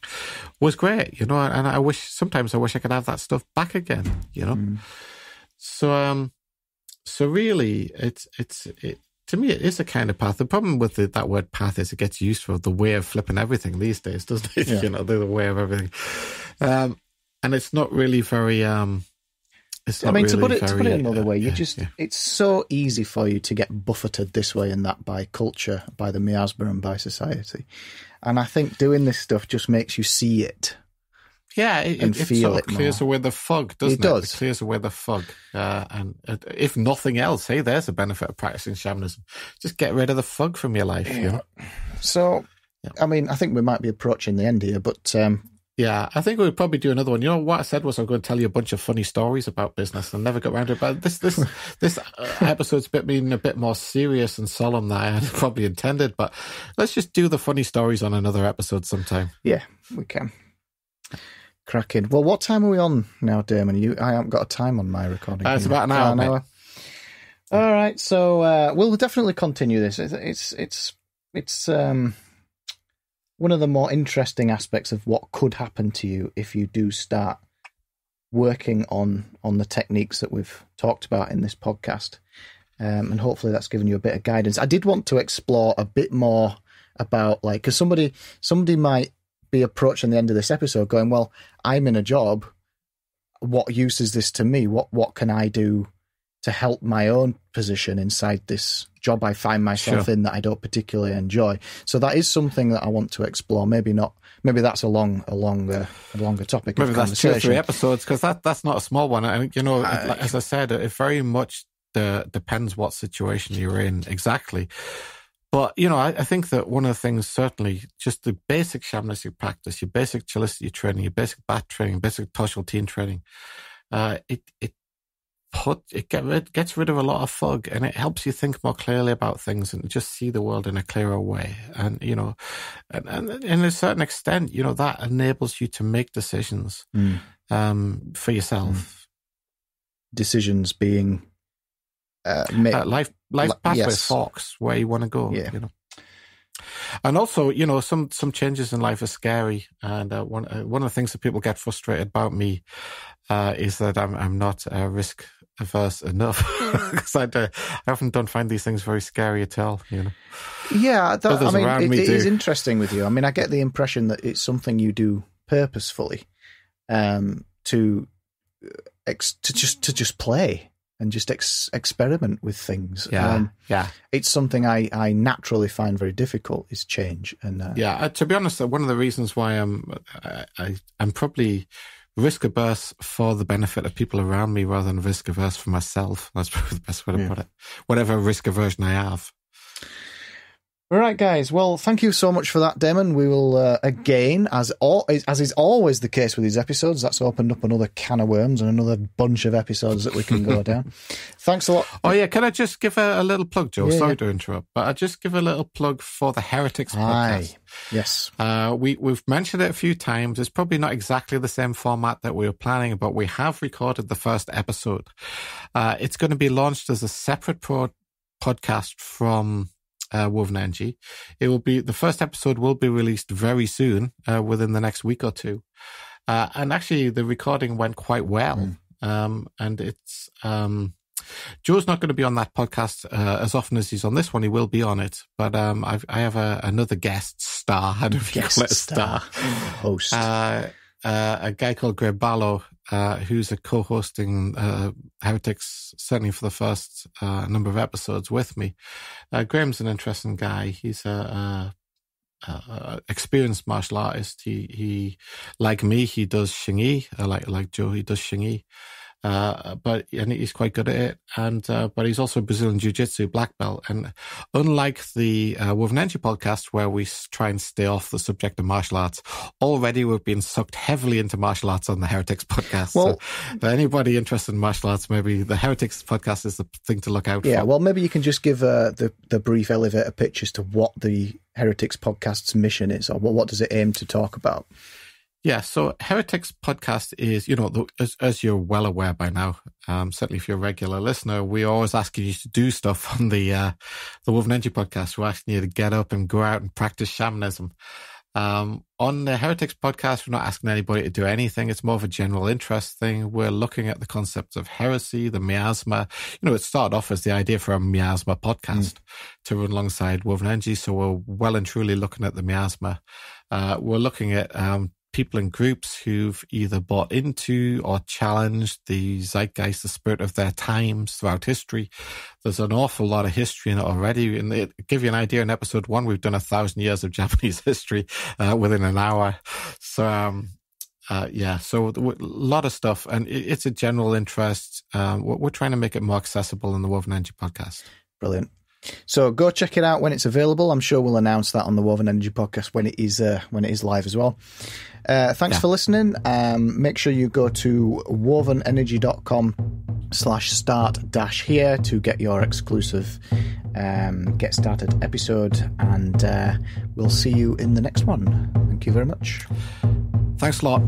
[SPEAKER 2] was great, and I wish I could have that stuff back again, So really to me, it is a kind of path. The problem with that word path is it gets used for the way of flipping everything these days, doesn't it?
[SPEAKER 1] Yeah.
[SPEAKER 2] The way of everything. And it's not really very...
[SPEAKER 1] to put it another way, it's so easy for you to get buffeted this way and that by culture, by the miasma and by society. And I think doing this stuff just makes you see it.
[SPEAKER 2] Yeah, it
[SPEAKER 1] feel
[SPEAKER 2] sort of clears away the fog, doesn't it?
[SPEAKER 1] It does.
[SPEAKER 2] It clears away the fog. And if nothing else, hey, there's a benefit of practicing shamanism. Just get rid of the fog from your life.
[SPEAKER 1] Yeah. So, I think we might be approaching the end here, but...
[SPEAKER 2] yeah, I think we'll probably do another one. What I said was I'm going to tell you a bunch of funny stories about business and never got around to it. But this episode's being a bit more serious and solemn than I had probably intended. But let's just do the funny stories on another episode sometime.
[SPEAKER 1] Yeah, we can. Cracking. Well, what time are we on now, Damon? I haven't got a time on my recording.
[SPEAKER 2] It's about an hour.
[SPEAKER 1] All right, so we'll definitely continue this. It's one of the more interesting aspects of what could happen to you if you do start working on the techniques that we've talked about in this podcast. And hopefully that's given you a bit of guidance. I did want to explore a bit more about, like, because somebody might be approaching the end of this episode going, well, I'm in a job. What use is this to me? What can I do to help my own position inside this job I find myself in that I don't particularly enjoy? So that is something that I want to explore. Maybe that's a longer topic.
[SPEAKER 2] Maybe that's 2 or 3 episodes, because that's not a small one. And as I said, it very much depends what situation you're in exactly. But, I think that one of the things, certainly, just the basic shamanistic practice, your basic chillicity training, your basic bat training, basic Toshal teen training, it gets rid of a lot of fog, and it helps you think more clearly about things and just see the world in a clearer way. And, and in a certain extent, that enables you to make decisions for yourself.
[SPEAKER 1] Decisions being
[SPEAKER 2] life pathway forks where you want to go.
[SPEAKER 1] Yeah.
[SPEAKER 2] And also, some changes in life are scary. And one of the things that people get frustrated about me is that I'm not risk averse enough, because I often don't find these things very scary at all.
[SPEAKER 1] Yeah, it is
[SPEAKER 2] do.
[SPEAKER 1] Interesting with you. I mean, I get the impression that it's something you do purposefully, to just play and just experiment with things.
[SPEAKER 2] Yeah.
[SPEAKER 1] It's something I naturally find very difficult, is change. And
[SPEAKER 2] to be honest, one of the reasons why I'm probably risk averse for the benefit of people around me rather than risk averse for myself. That's probably the best way to put it. Whatever risk aversion I have.
[SPEAKER 1] All right, guys. Well, thank you so much for that, Damon. We will, again, as is always the case with these episodes, that's opened up another can of worms and another bunch of episodes that we can go down. Thanks a lot.
[SPEAKER 2] Oh, yeah. Can I just give a little plug, Joe?
[SPEAKER 1] Yeah.
[SPEAKER 2] Sorry to interrupt, but I'll just give a little plug for the Heretics podcast.
[SPEAKER 1] Yes.
[SPEAKER 2] We've mentioned it a few times. It's probably not exactly the same format that we were planning, but we have recorded the first episode. It's going to be launched as a separate podcast from Woven Energy. The first episode will be released very soon, within the next week or two. And actually the recording went quite well. And it's, Joe's not going to be on that podcast, as often as he's on this one. He will be on it, but, I have another guest star. How do you call it? Star
[SPEAKER 1] host.
[SPEAKER 2] A guy called Greg Barlow, who's co-hosting Heretics, certainly for the first number of episodes with me. Graham's an interesting guy. He's a experienced martial artist. He like me, he does Xingyi. Like Joe, he does Xingyi. But he's quite good at it, but he's also a Brazilian Jiu-Jitsu black belt. And unlike the Woven Energy podcast, where we try and stay off the subject of martial arts, already we've been sucked heavily into martial arts on the Heretics podcast. Well, so for anybody interested in martial arts, maybe the Heretics podcast is the thing to look out for.
[SPEAKER 1] Yeah, well, maybe you can just give the brief elevator pitch as to what the Heretics podcast's mission is, or what does it aim to talk about?
[SPEAKER 2] Yeah, so Heretics podcast is, as you're well aware by now, certainly if you're a regular listener, we're always asking you to do stuff on the Woven Energy podcast. We're asking you to get up and go out and practice shamanism. On the Heretics podcast, we're not asking anybody to do anything. It's more of a general interest thing. We're looking at the concepts of heresy, the miasma. It started off as the idea for a miasma podcast to run alongside Woven Energy. So we're well and truly looking at the miasma. We're looking at people in groups who've either bought into or challenged the zeitgeist, the spirit of their times throughout history. There's an awful lot of history in it already. And to give you an idea, in episode 1, we've done 1,000 years of Japanese history within an hour. So, so a lot of stuff. And it's a general interest. We're trying to make it more accessible in the Woven Energy podcast.
[SPEAKER 1] Brilliant. So go check it out when it's available. I'm sure we'll announce that on the Woven Energy podcast when it is live as well. Thanks for listening. Make sure you go to wovenenergy.com/start-here to get your exclusive Get Started episode. And we'll see you in the next one. Thank you very much.
[SPEAKER 2] Thanks a lot.